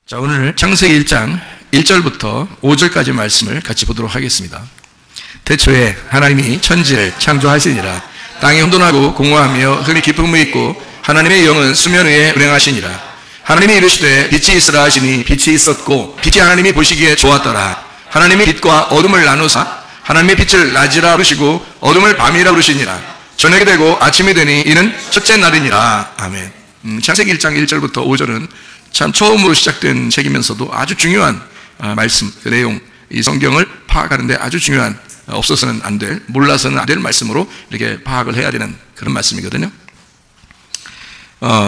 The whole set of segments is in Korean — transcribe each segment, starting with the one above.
자, 오늘 창세기 1장 1절부터 5절까지 말씀을 같이 보도록 하겠습니다. 태초에 하나님이 천지를 창조하시니라. 땅이 혼돈하고 공허하며 흙이 깊음이 있고 하나님의 영은 수면 위에 운행하시니라. 하나님이 이르시되 빛이 있으라 하시니 빛이 있었고 빛이 하나님이 보시기에 좋았더라. 하나님이 빛과 어둠을 나누사 하나님의 빛을 낮이라 부르시고 어둠을 밤이라 부르시니라. 저녁이 되고 아침이 되니 이는 첫째 날이니라. 아멘. 창세기 1장 1절부터 5절은 참 처음으로 시작된 책이면서도 아주 중요한 말씀, 그 내용, 이 성경을 파악하는데 아주 중요한, 없어서는 안 될, 몰라서는 안 될 말씀으로 이렇게 파악을 해야 되는 그런 말씀이거든요.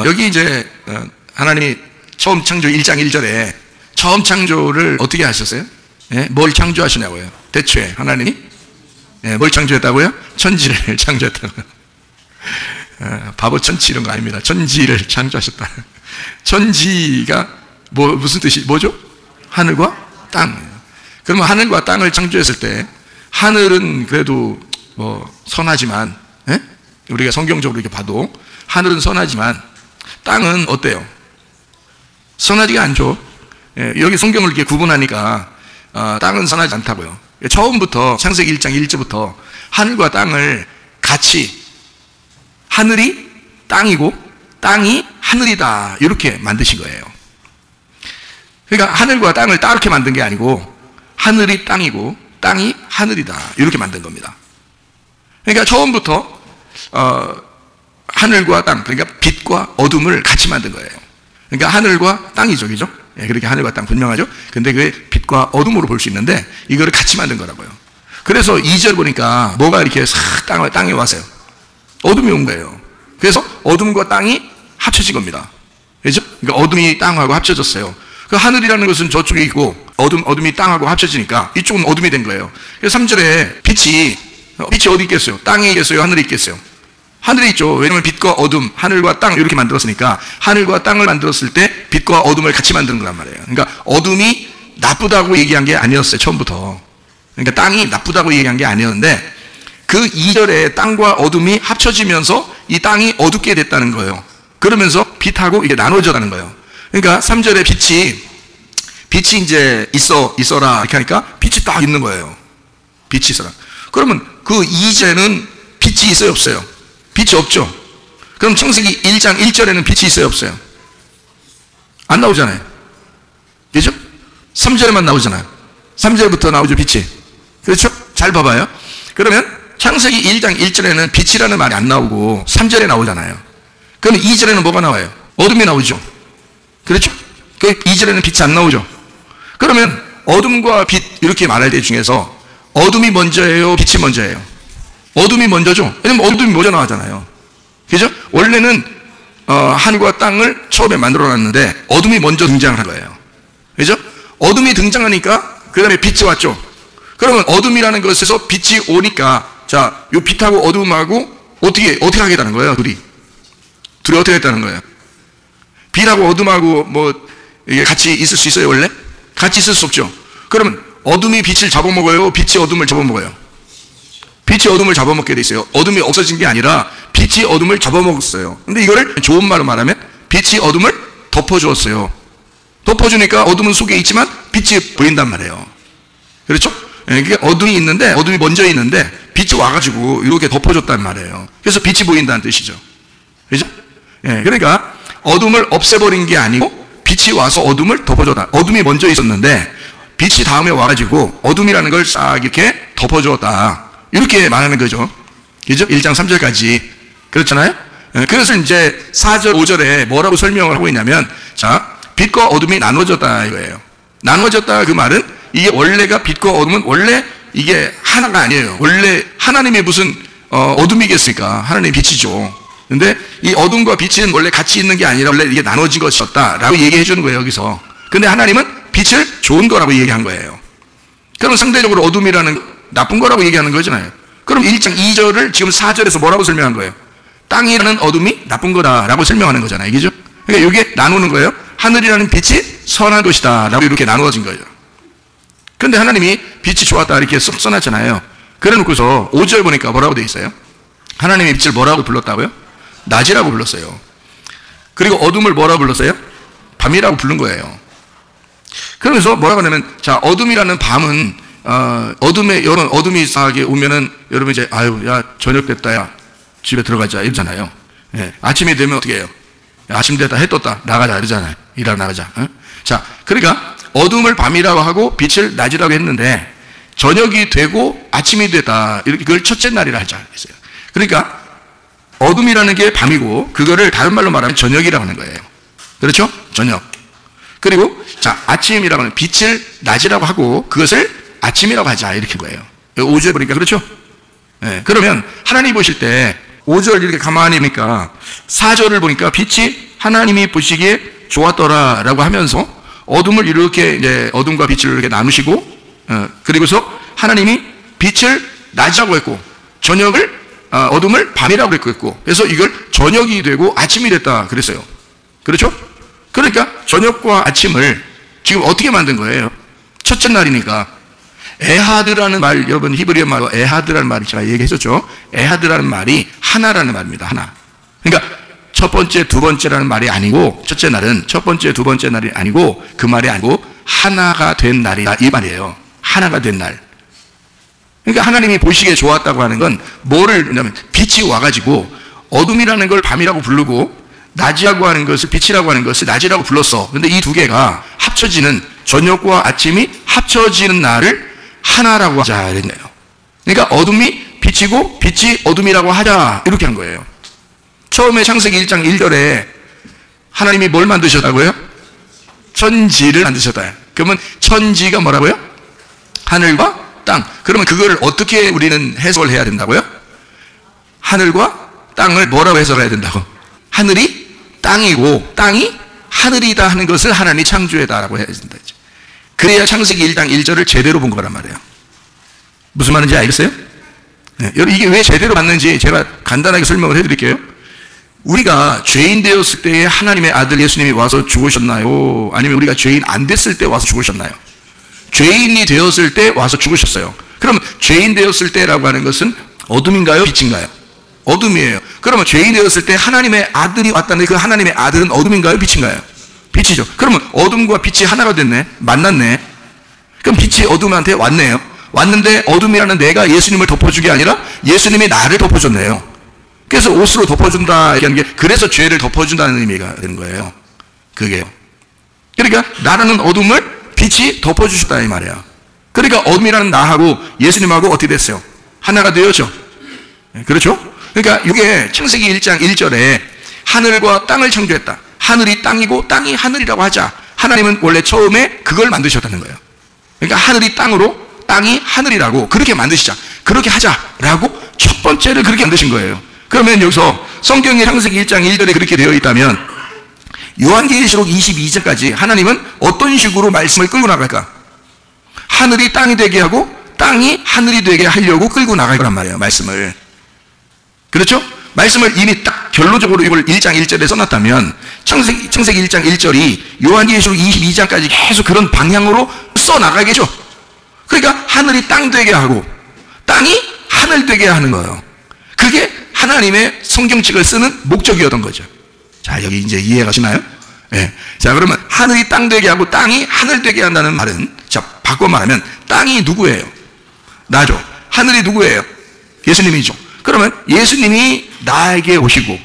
여기 이제 하나님이 처음 창조 1장 1절에 처음 창조를 어떻게 하셨어요? 예? 뭘 창조하시냐고요? 대초에 하나님이 뭘 창조했다고요? 천지를 창조했다고요. 바보 천치 이런 거 아닙니다. 천지를 창조하셨다. 천지가 무슨 뜻이 뭐죠? 하늘과 땅. 그러면 하늘과 땅을 창조했을 때 하늘은 그래도 선하지만, 예? 우리가 성경적으로 이렇게 봐도 하늘은 선하지만 땅은 어때요? 선하지가 않죠. 예, 여기 성경을 이렇게 구분하니까 땅은 선하지 않다고요. 처음부터 창세기 1장 1절부터 하늘과 땅을 같이, 하늘이 땅이고 땅이 하늘이다, 이렇게 만드신 거예요. 그러니까 하늘과 땅을 따로 만든 게 아니고 하늘이 땅이고 땅이 하늘이다, 이렇게 만든 겁니다. 그러니까 처음부터 하늘과 땅, 그러니까 빛과 어둠을 같이 만든 거예요. 그러니까 하늘과 땅이죠, 그죠? 예, 그렇게 하늘과 땅 분명하죠? 근데 그게 빛과 어둠으로 볼 수 있는데 이거를 같이 만든 거라고요. 그래서 2절 보니까 뭐가 이렇게 싹 땅에 왔어요. 어둠이 온 거예요. 그래서 어둠과 땅이 합쳐진 겁니다. 그죠? 그러니까 어둠이 땅하고 합쳐졌어요. 그 하늘이라는 것은 저쪽에 있고 어둠이 땅하고 합쳐지니까 이쪽은 어둠이 된 거예요. 그래서 3절에 빛이 어디 있겠어요? 땅에 있겠어요? 하늘에 있겠어요? 하늘에 있죠. 왜냐하면 빛과 어둠, 하늘과 땅 이렇게 만들었으니까 하늘과 땅을 만들었을 때 빛과 어둠을 같이 만드는 거란 말이에요. 그러니까 어둠이 나쁘다고 얘기한 게 아니었어요, 처음부터. 그러니까 땅이 나쁘다고 얘기한 게 아니었는데 그 2절에 땅과 어둠이 합쳐지면서 이 땅이 어둡게 됐다는 거예요. 그러면서 빛하고 이게 나눠져가는 거예요. 그러니까 3절에 빛이 이제 있어라 이렇게 하니까 빛이 딱 있는 거예요. 빛이 있어라. 그러면 그 2절에는 빛이 있어요, 없어요? 빛이 없죠. 그럼 창세기 1장 1절에는 빛이 있어요, 없어요? 안 나오잖아요. 그죠? 3절에만 나오잖아요. 3절부터 나오죠, 빛이. 그렇죠? 잘 봐봐요. 그러면 창세기 1장 1절에는 빛이라는 말이 안 나오고 3절에 나오잖아요. 그럼 2절에는 뭐가 나와요? 어둠이 나오죠. 그렇죠? 그 2절에는 빛이 안 나오죠. 그러면 어둠과 빛 이렇게 말할 때 중에서 어둠이 먼저예요, 빛이 먼저예요? 어둠이 먼저죠. 왜냐면 어둠이 먼저 나왔잖아요. 그죠? 원래는 하늘과 땅을 처음에 만들어 놨는데 어둠이 먼저 등장을 한 거예요. 그죠? 어둠이 등장하니까 그 다음에 빛이 왔죠. 그러면 어둠이라는 것에서 빛이 오니까 자, 요 빛하고 어둠하고 어떻게 하게 되는 거예요? 둘이 어떻게 했다는 거예요? 빛하고 어둠하고 이게 같이 있을 수 있어요, 원래? 같이 있을 수 없죠. 그러면 어둠이 빛을 잡아먹어요? 빛이 어둠을 잡아먹어요? 빛이 어둠을 잡아먹게 돼 있어요. 어둠이 없어진 게 아니라 빛이 어둠을 잡아먹었어요. 근데 이거를 좋은 말로 말하면 빛이 어둠을 덮어주었어요. 덮어주니까 어둠은 속에 있지만 빛이 보인단 말이에요. 그렇죠? 그러니까 어둠이 있는데, 어둠이 먼저 있는데 빛이 와가지고 이렇게 덮어줬단 말이에요. 그래서 빛이 보인다는 뜻이죠. 그렇죠? 예, 그러니까 어둠을 없애버린 게 아니고 빛이 와서 어둠을 덮어줬다. 어둠이 먼저 있었는데 빛이 다음에 와가지고 어둠이라는 걸 싹 이렇게 덮어줬다. 이렇게 말하는 거죠. 그죠? 1장 3절까지. 그렇잖아요? 예, 그래서 이제 4절, 5절에 뭐라고 설명을 하고 있냐면, 자, 빛과 어둠이 나눠졌다 이거예요. 나눠졌다 그 말은 이게 원래가 빛과 어둠은 원래 이게 하나가 아니에요. 원래 하나님의 무슨 어둠이겠습니까? 하나님의 빛이죠. 근데 이 어둠과 빛은 원래 같이 있는 게 아니라 원래 이게 나눠진 것이었다라고 얘기해 주는 거예요, 여기서. 근데 하나님은 빛을 좋은 거라고 얘기한 거예요. 그럼 상대적으로 어둠이라는 나쁜 거라고 얘기하는 거잖아요. 그럼 1장 2절을 지금 4절에서 뭐라고 설명한 거예요? 땅이라는 어둠이 나쁜 거다라고 설명하는 거잖아요. 그죠? 그러니까 이게 나누는 거예요. 하늘이라는 빛이 선한 것이다 라고 이렇게 나누어진 거예요. 근데 하나님이 빛이 좋았다 이렇게 쏙 써놨잖아요. 그래 놓고서 5절 보니까 뭐라고 돼 있어요? 하나님의 빛을 뭐라고 불렀다고요? 낮이라고 불렀어요. 그리고 어둠을 뭐라고 불렀어요? 밤이라고 부른 거예요. 그러면서 뭐라고 하냐면, 자, 어둠이라는 밤은, 여러분, 어둠이 이상하게 오면은, 여러분 이제, 아유, 야, 저녁 됐다, 야, 집에 들어가자, 이러잖아요. 예, 아침이 되면 어떻게 해요? 야, 아침 됐다, 해 떴다, 나가자, 이러잖아요. 일하러 나가자. 어? 자, 그러니까, 어둠을 밤이라고 하고, 빛을 낮이라고 했는데, 저녁이 되고, 아침이 됐다, 이렇게 그걸 첫째 날이라 하자, 했어요. 그러니까, 어둠이라는 게 밤이고, 그거를 다른 말로 말하면 저녁이라고 하는 거예요. 그렇죠? 저녁. 그리고, 자, 아침이라고 하는 빛을 낮이라고 하고, 그것을 아침이라고 하자, 이렇게 거예요. 5절 보니까, 그렇죠? 예, 그러면, 하나님 보실 때, 5절 이렇게 가만히 보니까, 4절을 보니까, 빛이 하나님이 보시기에 좋았더라라고 하면서, 어둠을 이렇게, 이제, 어둠과 빛을 이렇게 나누시고, 그리고서 하나님이 빛을 낮이라고 했고, 저녁을, 어둠을 밤이라고 했고, 그래서 이걸 저녁이 되고 아침이 됐다 그랬어요. 그렇죠? 그러니까 저녁과 아침을 지금 어떻게 만든 거예요? 첫째 날이니까. 에하드라는 말, 여러분 히브리어 말로 에하드라는 말을 제가 얘기했었죠. 에하드라는 말이 하나라는 말입니다. 하나. 그러니까 첫 번째, 두 번째라는 말이 아니고, 첫째 날은 첫 번째, 두 번째 날이 아니고, 그 말이 아니고 하나가 된 날이다, 이 말이에요. 하나가 된 날. 그러니까 하나님이 보시기에 좋았다고 하는 건 뭐를 하냐면, 빛이 와가지고 어둠이라는 걸 밤이라고 부르고 낮이라고 하는 것을 빛이라고 하는 것을 낮이라고 불렀어. 근데 이 두 개가 합쳐지는, 저녁과 아침이 합쳐지는 날을 하나라고 하자 이랬네요. 그러니까 어둠이 빛이고 빛이 어둠이라고 하자, 이렇게 한 거예요. 처음에 창세기 1장 1절에 하나님이 뭘 만드셨다고요? 천지를 만드셨다. 그러면 천지가 뭐라고요? 하늘과 땅. 그러면 그걸 어떻게 우리는 해석을 해야 된다고요? 하늘과 땅을 뭐라고 해석해야 된다고? 하늘이 땅이고 땅이 하늘이다 하는 것을 하나님이 창조했다라고 해야 된다. 그래야 창세기 1장 1절을 제대로 본 거란 말이에요. 무슨 말인지 알겠어요? 네. 여러분, 이게 왜 제대로 봤는지 제가 간단하게 설명을 해드릴게요. 우리가 죄인 되었을 때에 하나님의 아들 예수님이 와서 죽으셨나요? 아니면 우리가 죄인 안 됐을 때 와서 죽으셨나요? 죄인이 되었을 때 와서 죽으셨어요. 그럼 죄인 되었을 때라고 하는 것은 어둠인가요? 빛인가요? 어둠이에요. 그러면 죄인 되었을 때 하나님의 아들이 왔다는데, 그 하나님의 아들은 어둠인가요? 빛인가요? 빛이죠. 그러면 어둠과 빛이 하나가 됐네. 만났네. 그럼 빛이 어둠한테 왔네요. 왔는데 어둠이라는 내가 예수님을 덮어준 게 아니라 예수님이 나를 덮어줬네요. 그래서 옷으로 덮어준다 이렇게 하는 게, 그래서 죄를 덮어준다는 의미가 되는 거예요. 그게요. 그러니까 나라는 어둠을 빛이 덮어주셨다 이 말이야. 그러니까 어둠이라는 나하고 예수님하고 어떻게 됐어요? 하나가 되었죠. 그렇죠? 그러니까 이게 창세기 1장 1절에 하늘과 땅을 창조했다. 하늘이 땅이고 땅이 하늘이라고 하자. 하나님은 원래 처음에 그걸 만드셨다는 거예요. 그러니까 하늘이 땅으로 땅이 하늘이라고 그렇게 만드시자. 그렇게 하자라고 첫 번째를 그렇게 만드신 거예요. 그러면 여기서 성경의 창세기 1장 1절에 그렇게 되어 있다면 요한계시록 22장까지 하나님은 어떤 식으로 말씀을 끌고 나갈까? 하늘이 땅이 되게 하고 땅이 하늘이 되게 하려고 끌고 나갈 거란 말이에요. 말씀을. 그렇죠? 말씀을 이미 딱 결론적으로 이걸 1장 1절에 써놨다면 창세기 1장 1절이 요한계시록 22장까지 계속 그런 방향으로 써나가겠죠. 그러니까 하늘이 땅 되게 하고 땅이 하늘 되게 하는 거예요. 그게 하나님의 성경책을 쓰는 목적이었던 거죠. 자, 여기 이제 이해가 가시나요? 예. 자, 그러면 하늘이 땅 되게 하고 땅이 하늘 되게 한다는 말은, 자, 바꿔 말하면 땅이 누구예요? 나죠. 하늘이 누구예요? 예수님이죠. 그러면 예수님이 나에게 오시고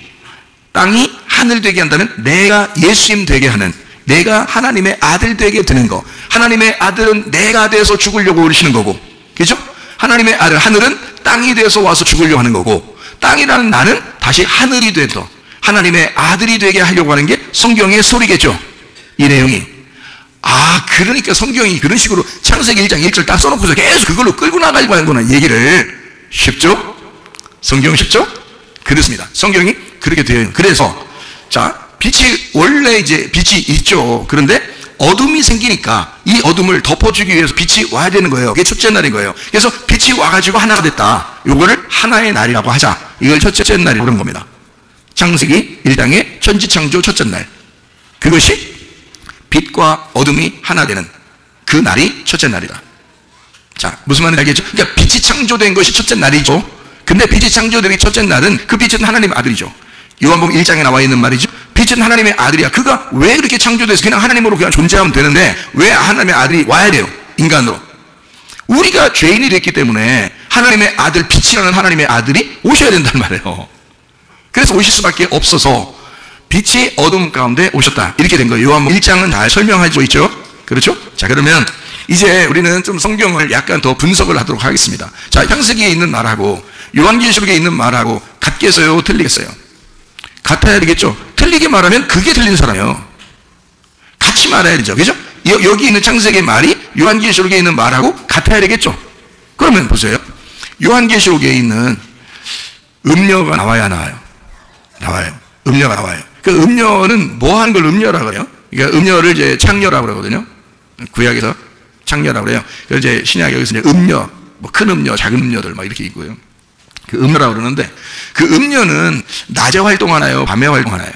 땅이 하늘 되게 한다면 내가 예수님 되게 하는, 내가 하나님의 아들 되게 되는 거. 하나님의 아들은 내가 돼서 죽으려고 오시는 거고, 그죠? 하나님의 아들, 하늘은 땅이 돼서 와서 죽으려고 하는 거고, 땅이라는 나는 다시 하늘이 돼서 하나님의 아들이 되게 하려고 하는 게 성경의 소리겠죠. 이 내용이. 아, 그러니까 성경이 그런 식으로 창세기 1장 1절 딱 써놓고서 계속 그걸로 끌고 나가려고 하는구나, 얘기를. 쉽죠? 성경 쉽죠? 그렇습니다. 성경이 그렇게 되어 있는. 그래서, 자, 빛이, 원래 이제 빛이 있죠. 그런데 어둠이 생기니까 이 어둠을 덮어주기 위해서 빛이 와야 되는 거예요. 그게 첫째 날인 거예요. 그래서 빛이 와가지고 하나가 됐다. 요거를 하나의 날이라고 하자. 이걸 첫째 날이라고 그런 겁니다. 창세기 1장의 천지창조 첫째 날. 그것이 빛과 어둠이 하나 되는 그 날이 첫째 날이다. 자, 무슨 말인지 알겠죠? 그러니까 빛이 창조된 것이 첫째 날이죠. 근데 빛이 창조되기 첫째 날은 그 빛은 하나님의 아들이죠. 요한복음 1장에 나와 있는 말이죠. 빛은 하나님의 아들이야. 그가 왜 그렇게 창조돼서 그냥 하나님으로 그냥 존재하면 되는데 왜 하나님의 아들이 와야 돼요? 인간으로. 우리가 죄인이 됐기 때문에 하나님의 아들, 빛이라는 하나님의 아들이 오셔야 된단 말이에요. 그래서 오실 수밖에 없어서 빛이 어둠 가운데 오셨다. 이렇게 된 거예요. 요한복음 1장은 잘 설명하고 있죠. 그렇죠? 자, 그러면 이제 우리는 좀 성경을 약간 더 분석을 하도록 하겠습니다. 자, 창세기에 있는 말하고 요한계시록에 있는 말하고 같겠어요? 틀리겠어요? 같아야 되겠죠? 틀리게 말하면 그게 틀린 사람이에요. 같이 말해야 되죠. 그죠? 여기 있는 창세기의 말이 요한계시록에 있는 말하고 같아야 되겠죠? 그러면 보세요. 요한계시록에 있는 음녀가 나와야 나와요. 나와요. 음녀가 나와요. 그 음녀는 뭐 하는 걸 음녀라고 그래요? 그러니까 음녀를 이제 창녀라고 그러거든요. 구약에서 창녀라고 그래요. 그래서 이제 신약 여기서 이제 음녀, 뭐 큰 음녀, 작은 음녀들 막 이렇게 있고요. 그 음녀라고 그러는데 그 음녀는 낮에 활동하나요? 밤에 활동하나요?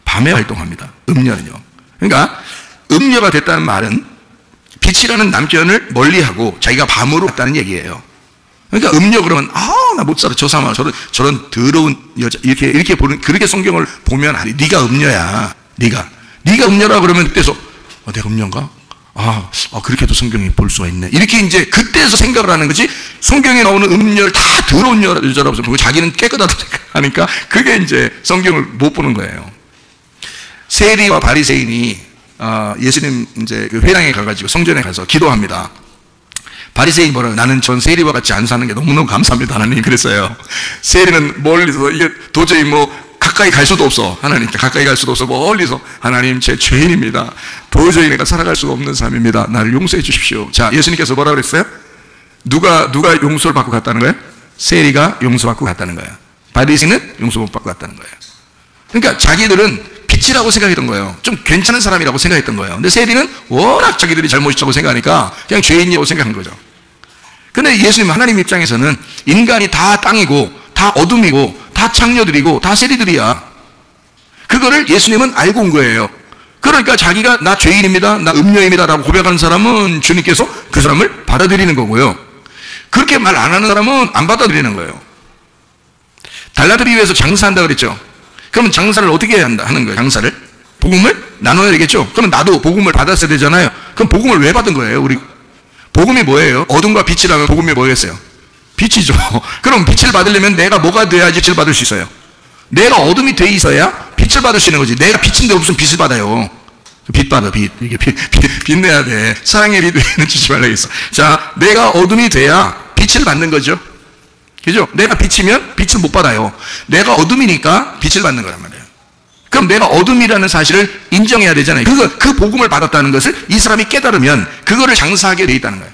밤에 활동합니다. 음녀는요. 그러니까 음녀가 됐다는 말은 빛이라는 남편을 멀리하고 자기가 밤으로 갔다는 얘기예요. 그러니까 음녀 그러면 나 못 살아. 저 사람 저런 더러운 여자 이렇게 보는 그렇게 성경을 보면 안 돼. 네가 음녀야. 네가 음녀라 그러면 그때서 내가 음녀인가? 그렇게도 성경이 볼 수가 있네. 이렇게 이제 그때서 생각을 하는 거지. 성경에 나오는 음녀를 다 더러운 여자라고 보고 자기는 깨끗하다고 생각하니까 그게 이제 성경을 못 보는 거예요. 세리와 바리새인이 예수님 이제 그 회당에 가가지고 성전에 가서 기도합니다. 바리새인이 뭐라고? 나는 전 세리와 같이 안 사는 게 너무너무 감사합니다. 하나님 그랬어요. 세리는 멀리서 이게 도저히 가까이 갈 수도 없어. 하나님 가까이 갈 수도 없어. 멀리서 하나님 제 죄인입니다. 도저히 내가 살아갈 수가 없는 사람입니다. 나를 용서해 주십시오. 자, 예수님께서 뭐라고 그랬어요? 누가 용서를 받고 갔다는 거예요? 세리가 용서받고 갔다는 거예요. 바리새인은 용서 못 받고 갔다는 거예요. 그러니까 자기들은 빛이라고 생각했던 거예요. 좀 괜찮은 사람이라고 생각했던 거예요. 근데 세리는 워낙 자기들이 잘못이라고 생각하니까 그냥 죄인이라고 생각한 거죠. 근데 예수님 하나님 입장에서는 인간이 다 땅이고 다 어둠이고 다 창녀들이고 다 세리들이야. 그거를 예수님은 알고 온 거예요. 그러니까 자기가 나 죄인입니다, 나 음녀입니다 라고 고백하는 사람은 주님께서 그 사람을 받아들이는 거고요. 그렇게 말 안 하는 사람은 안 받아들이는 거예요. 달라들이기 위해서 장사한다 그랬죠. 그러면 장사를 어떻게 해야 하는 거예요? 장사를? 복음을 나눠야 되겠죠. 그러면 나도 복음을 받았어야 되잖아요. 그럼 복음을 왜 받은 거예요? 우리 복음이 뭐예요? 어둠과 빛이라면 복음이 뭐겠어요? 빛이죠. 그럼 빛을 받으려면 내가 뭐가 돼야지 빛을 받을 수 있어요? 내가 어둠이 돼 있어야 빛을 받을 수 있는 거지. 내가 빛인데 무슨 빛을 받아요? 빛 받아, 빛. 이게 빛 내야 돼. 사랑의 빛 외에는 주지 말라 했어. 자, 내가 어둠이 돼야 빛을 받는 거죠. 그죠? 내가 빛이면 빛을 못 받아요. 내가 어둠이니까 빛을 받는 거란 말이에요. 그럼 내가 어둠이라는 사실을 인정해야 되잖아요. 그 복음을 받았다는 것을 이 사람이 깨달으면 그거를 장사하게 돼 있다는 거예요.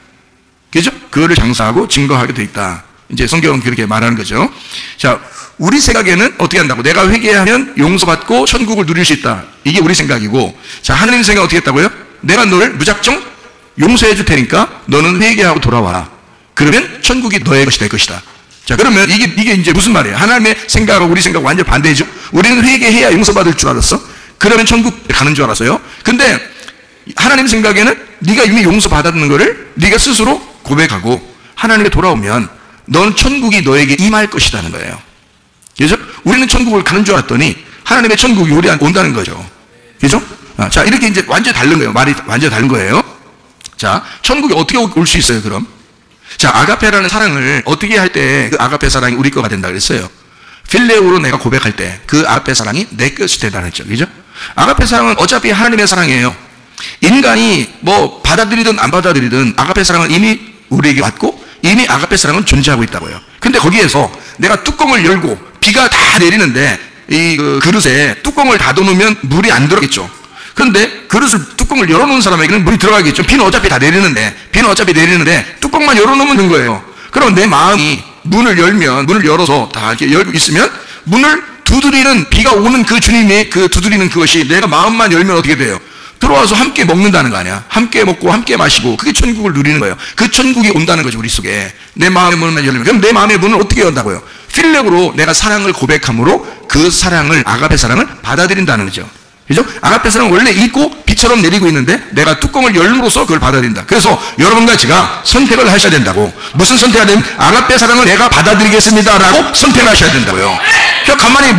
그죠? 그거를 장사하고 증거하게 돼 있다. 이제 성경은 그렇게 말하는 거죠. 자, 우리 생각에는 어떻게 한다고? 내가 회개하면 용서받고 천국을 누릴 수 있다. 이게 우리 생각이고, 자, 하나님 생각 어떻게 했다고요? 내가 너를 무작정 용서해 줄 테니까 너는 회개하고 돌아와라. 그러면 천국이 너의 것이 될 것이다. 자, 그러면 이게 이제 무슨 말이에요? 하나님의 생각하고 우리 생각 완전 반대죠? 우리는 회개해야 용서받을 줄 알았어? 그러면 천국 가는 줄 알았어요? 근데 하나님 생각에는 네가 이미 용서받았는 거를 네가 스스로 고백하고 하나님께 돌아오면 넌 천국이 너에게 임할 것이라는 거예요. 그죠? 우리는 천국을 가는 줄 알았더니 하나님의 천국이 우리한테 온다는 거죠. 그죠? 자, 이렇게 이제 완전히 다른 거예요. 말이 완전히 다른 거예요. 자, 천국이 어떻게 올 수 있어요, 그럼? 자, 아가페라는 사랑을 어떻게 할 때 그 아가페 사랑이 우리 거가 된다 그랬어요? 필레오로 내가 고백할 때 그 아가페 사랑이 내 것이 된다는 했죠. 그죠? 아가페 사랑은 어차피 하나님의 사랑이에요. 인간이 뭐 받아들이든 안 받아들이든 아가페 사랑은 이미 우리에게 왔고 이미 아가페 사랑은 존재하고 있다고요. 근데 거기에서 내가 뚜껑을 열고 비가 다 내리는데 이 그릇에 뚜껑을 닫아놓으면 물이 안 들어가겠죠. 그런데 그릇을 뚜껑을 열어놓은 사람에게는 물이 들어가겠죠. 비는 어차피 내리는데 뚜껑만 열어놓으면 되는 거예요. 그럼 내 마음이 문을 열어서 다 이렇게 열고 있으면 문을 두드리는 비가 오는 그 주님의 그 두드리는 그것이 내가 마음만 열면 어떻게 돼요? 들어와서 함께 먹는다는 거 아니야. 함께 먹고 함께 마시고 그게 천국을 누리는 거예요. 그 천국이 온다는 거죠. 우리 속에 내 마음의 문을 열면. 그럼 내 마음의 문을 어떻게 연다고요? 필력으로 내가 사랑을 고백함으로 그 사랑을 아가페 사랑을 받아들인다는 거죠. 그죠? 아가페 사랑은 원래 있고 비처럼 내리고 있는데 내가 뚜껑을 열므로써 그걸 받아들인다. 그래서 여러분과 제가 선택을 하셔야 된다고. 무슨 선택을 하냐면 아가페 사랑을 내가 받아들이겠습니다라고 선택을 하셔야 된다고요. 그냥 가만히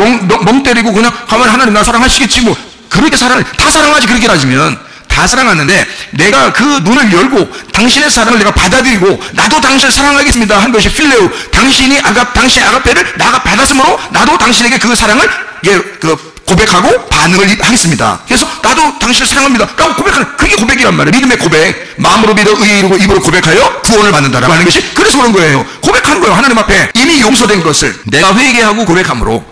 멍 때리고 그냥 가만히 하나님 나 사랑하시겠지 뭐 그렇게 다 사랑하지 그렇게 따지면 다 사랑하는데 내가 그 눈을 열고 당신의 사랑을 내가 받아들이고 나도 당신을 사랑하겠습니다 한 것이 필레오. 당신의 아가페를 나가 받았으므로 나도 당신에게 그 사랑을 고백하고 반응을 하겠습니다. 그래서 나도 당신을 사랑합니다 라고 고백하는 그게 고백이란 말이에요. 믿음의 고백. 마음으로 믿어 의에 이르고 입으로 고백하여 구원을 받는다라고 하는 것이 그래서 그런 거예요. 고백하는 거예요. 하나님 앞에 이미 용서된 것을 내가 회개하고 고백함으로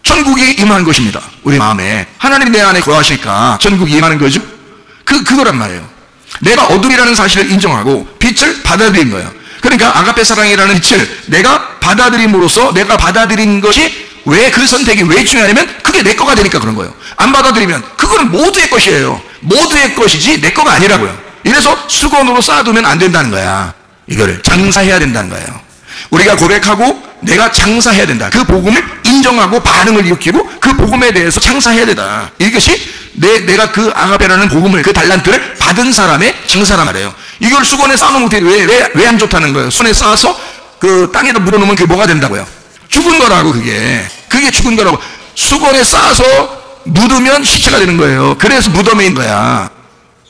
천국이 임한 것입니다. 우리 마음에 하나님이 내 안에 거하시니까 천국이 임하는 거죠. 그거란 말이에요. 내가 어둠이라는 사실을 인정하고 빛을 받아들인 거예요. 그러니까 아가페 사랑이라는 빛을 내가 받아들임으로써 내가 받아들인 것이 왜 그 선택이 왜 중요하냐면 그게 내 거가 되니까 그런 거예요. 안 받아들이면 그거는 모두의 것이에요. 모두의 것이지 내 거가 아니라고요. 이래서 수건으로 쌓아두면 안 된다는 거야. 이거를 장사해야 된다는 거예요. 우리가 고백하고 내가 장사해야 된다. 그 복음을 인정하고 반응을 일으키고 그 복음에 대해서 장사해야 된다. 이것이 내가 그 아가페라는 복음을 그 달란트를 받은 사람의 장사란 말이에요. 이걸 수건에 쌓아놓으면 왜 안 좋다는 거예요. 수건에 쌓아서 그 땅에다 묻어놓으면 그게 뭐가 된다고요? 죽은 거라고. 그게 죽은 거라고. 수건에 쌓아서 묻으면 시체가 되는 거예요. 그래서 무덤에 있는 거야.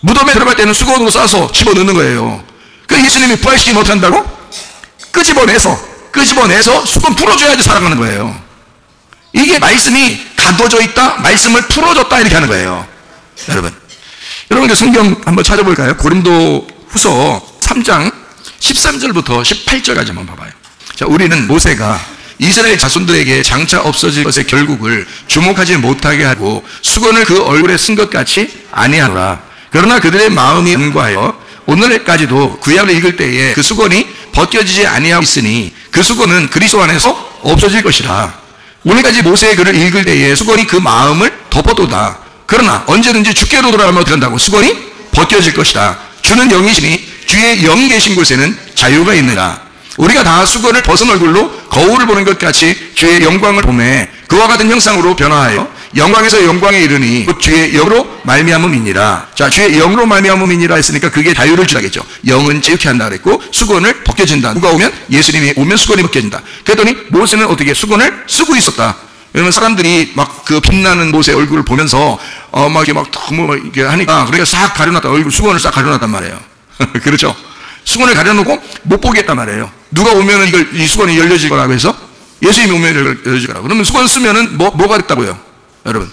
무덤에 들어갈 때는 수건으로 싸서 집어넣는 거예요. 그 예수님이 부활시키면 어떻게 한다고? 끄집어내서 수건 풀어줘야지 살아가는 거예요. 이게 말씀이 가둬져 있다, 말씀을 풀어줬다 이렇게 하는 거예요. 여러분 성경 한번 찾아볼까요? 고린도 후서 3장 13절부터 18절까지 한번 봐봐요. 자, 우리는 모세가 이스라엘 자손들에게 장차 없어질 것의 결국을 주목하지 못하게 하고 수건을 그 얼굴에 쓴 것 같이 아니하노라. 그러나 그들의 마음이 연구하여 오늘까지도 구약을 읽을 때에 그 수건이 벗겨지지 아니하고 있으니 그 수건은 그리스도 안에서 없어질 것이라. 오늘까지 모세의 글을 읽을 때에 수건이 그 마음을 덮어도다. 그러나 언제든지 주께로 돌아가면 어떻게 한다고? 수건이 벗겨질 것이다. 주는 영이시니 주의 영이 계신 곳에는 자유가 있느라. 우리가 다 수건을 벗은 얼굴로 거울을 보는 것 같이 주의 영광을 보매 그와 같은 형상으로 변화하여 영광에서 영광에 이르니 곧 주의 영으로 말미암음이니라. 자, 주의 영으로 말미암음이니라 했으니까 그게 자유를 주라겠죠. 영은 지극히 한다 그랬고 수건을 벗겨진다. 누가 오면? 예수님이 오면 수건이 벗겨진다. 그랬더니 모세는 어떻게 수건을 쓰고 있었다. 왜냐면 사람들이 막 그 빛나는 모세 얼굴을 보면서 막 이렇게 하니까 그러니까 싹 가려놨다. 얼굴 수건을 싹 가려놨단 말이에요. 그렇죠? 수건을 가려놓고 못 보게 했단 말이에요. 누가 오면은 이 수건이 열려질 거라고 해서 예수님이 오면 열려질 거라고. 그러면 수건 쓰면은 뭐가 됐다고요? 여러분.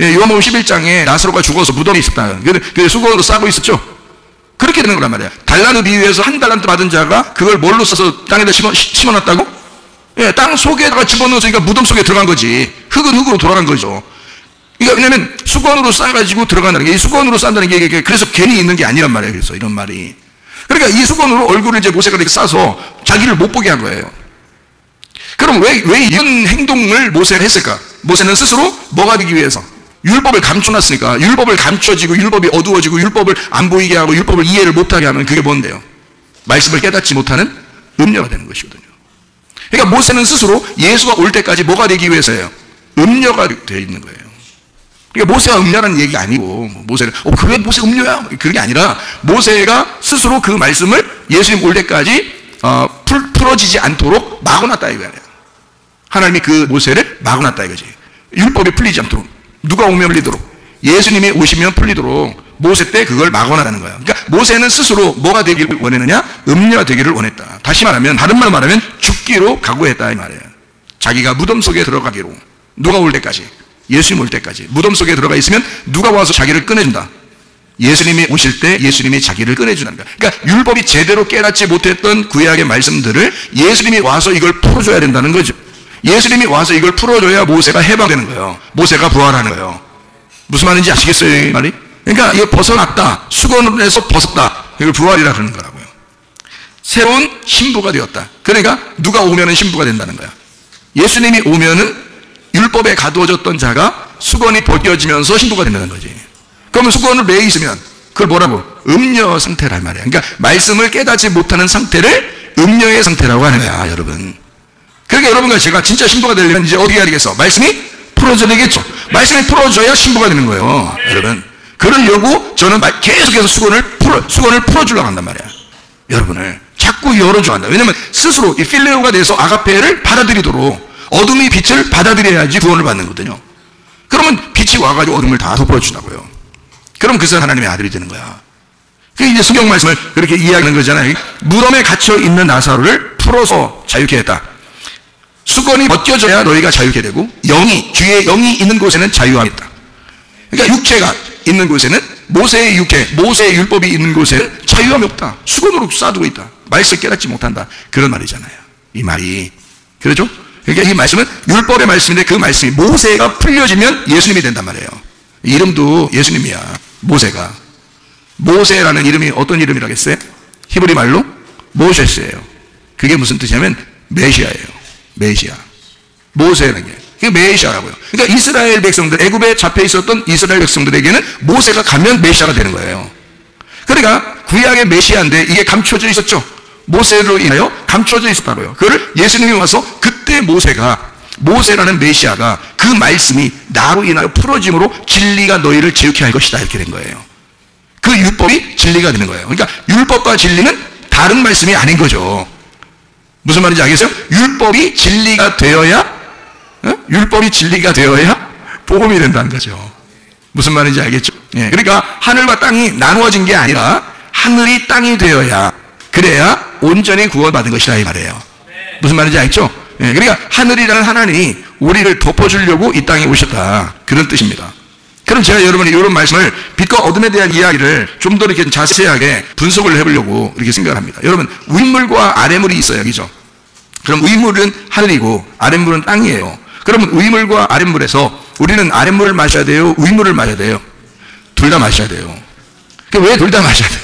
예, 요한복음 11장에 나사로가 죽어서 무덤에 있었다. 그 수건으로 싸고 있었죠? 그렇게 되는 거란 말이에요. 달란트 비유에서 한 달란트 받은 자가 그걸 뭘로 써서 땅에다 심어놨다고? 예, 땅 속에다가 집어넣었으니까 무덤 속에 들어간 거지. 흙은 흙으로 돌아간 거죠. 그러니까 왜냐면 수건으로 싸가지고 들어간다는 게, 이 수건으로 싼다는 게 그래서 괜히 있는 게 아니란 말이에요. 그래서 이런 말이. 그러니까 이 수건으로 얼굴을 이제 모세가 이렇게 싸서 자기를 못 보게 한 거예요. 그럼 왜 이런 행동을 모세가 했을까? 모세는 스스로 뭐가 되기 위해서? 율법을 감춰놨으니까. 율법을 감춰지고 율법이 어두워지고 율법을 안 보이게 하고 율법을 이해를 못하게 하면 그게 뭔데요? 말씀을 깨닫지 못하는 음녀가 되는 것이거든요. 그러니까 모세는 스스로 예수가 올 때까지 뭐가 되기 위해서예요? 음녀가 되어 있는 거예요. 그러니까 모세가 음녀라는 얘기가 아니고 모세는 그래 모세 음녀야 그게 아니라 모세가 스스로 그 말씀을 예수님 올 때까지 풀어지지 않도록 막아놨다 이거예요. 하나님이 그 모세를 막아놨다 이거지. 율법이 풀리지 않도록 누가 오면 풀리도록 예수님이 오시면 풀리도록 모세 때 그걸 막아놨다는 거예요. 그러니까 모세는 스스로 뭐가 되기를 원했느냐? 음녀가 되기를 원했다. 다시 말하면 다른 말로 말하면 죽기로 각오했다 이 말이에요. 자기가 무덤 속에 들어가기로. 누가 올 때까지 예수님 올 때까지 무덤 속에 들어가 있으면 누가 와서 자기를 꺼내준다. 예수님이 오실 때 예수님이 자기를 꺼내주는 거야. 그러니까 율법이 제대로 깨닫지 못했던 구약의 말씀들을 예수님이 와서 이걸 풀어줘야 된다는 거죠. 예수님이 와서 이걸 풀어줘야 모세가 해방되는 거예요. 모세가 부활하는 거예요. 무슨 말인지 아시겠어요? 이 말이? 그러니까 이거 벗어났다. 수건에서 벗었다. 이걸 부활이라 그러는 거라고요. 새로운 신부가 되었다. 그러니까 누가 오면은 신부가 된다는 거야. 예수님이 오면은 율법에 가두어졌던 자가 수건이 벗겨지면서 신부가 된다는 거지. 그러면 수건을 매에 있으면 그걸 뭐라고? 음녀 상태란 말이야. 그러니까 말씀을 깨닫지 못하는 상태를 음녀의 상태라고 하는 거야, 여러분. 그러니까 여러분과 제가 진짜 신부가 되려면 이제 어떻게 해야 되겠어? 말씀이 풀어져야 되겠죠. 말씀이 풀어줘야 신부가 되는 거예요, 여러분. 그러려고 저는 계속해서 수건을 풀어주려고 한단 말이야. 여러분을 자꾸 열어줘야 한다. 왜냐면 스스로 이 필레오가 돼서 아가페를 받아들이도록 어둠이 빛을 받아들여야지 구원을 받는 거거든요. 그러면 빛이 와가지고 어둠을 다 덮어주다고요. 그럼 그 사람 하나님의 아들이 되는 거야. 그 이제 성경 말씀을 그렇게 이야기하는 거잖아요. 무덤에 갇혀 있는 나사로를 풀어서 자유케 했다. 수건이 벗겨져야 너희가 자유케 되고 주의 영이 있는 곳에는 자유함이 있다. 그러니까 육체가 있는 곳에는 모세의 육체, 모세의 율법이 있는 곳에는 자유함이 없다. 수건으로 싸두고 있다. 말씀을 깨닫지 못한다. 그런 말이잖아요. 이 말이. 그렇죠? 그러니까 이 말씀은 율법의 말씀인데 그 말씀이 모세가 풀려지면 예수님이 된단 말이에요. 이름도 예수님이야. 모세가. 모세라는 이름이 어떤 이름이라고 했어요? 히브리 말로 모세스예요. 그게 무슨 뜻이냐면 메시아예요. 메시아. 모세라는 게. 그게 메시아라고요. 그러니까 이스라엘 백성들, 애굽에 잡혀 있었던 이스라엘 백성들에게는 모세가 가면 메시아가 되는 거예요. 그러니까 구약의 메시아인데 이게 감춰져 있었죠. 모세로 인하여 감춰져 있었다고요. 그걸 예수님이 와서 그때 모세라는 메시아가 그 말씀이 나로 인하여 풀어짐으로 진리가 너희를 지옥케 할 것이다 이렇게 된 거예요. 그 율법이 진리가 되는 거예요. 그러니까 율법과 진리는 다른 말씀이 아닌 거죠. 무슨 말인지 알겠어요? 율법이 진리가 되어야 복음이 된다는 거죠. 무슨 말인지 알겠죠? 예, 그러니까 하늘과 땅이 나누어진 게 아니라 하늘이 땅이 되어야, 그래야 온전히 구원받은 것이다 이 말이에요. 무슨 말인지 알겠죠? 예, 그러니까 하늘이라는 하나님이 우리를 덮어주려고 이 땅에 오셨다, 그런 뜻입니다. 그럼 제가 여러분이 이런 말씀을 빛과 어둠에 대한 이야기를 좀 더 이렇게 자세하게 분석을 해보려고 이렇게 생각을 합니다. 여러분, 윗물과 아랫물이 있어요, 그죠? 그럼 윗물은 하늘이고 아랫물은 땅이에요. 그러면 윗물과 아랫물에서 우리는 아랫물을 마셔야 돼요, 윗물을 마셔야 돼요? 둘 다 마셔야 돼요. 왜 둘 다 마셔야 돼요?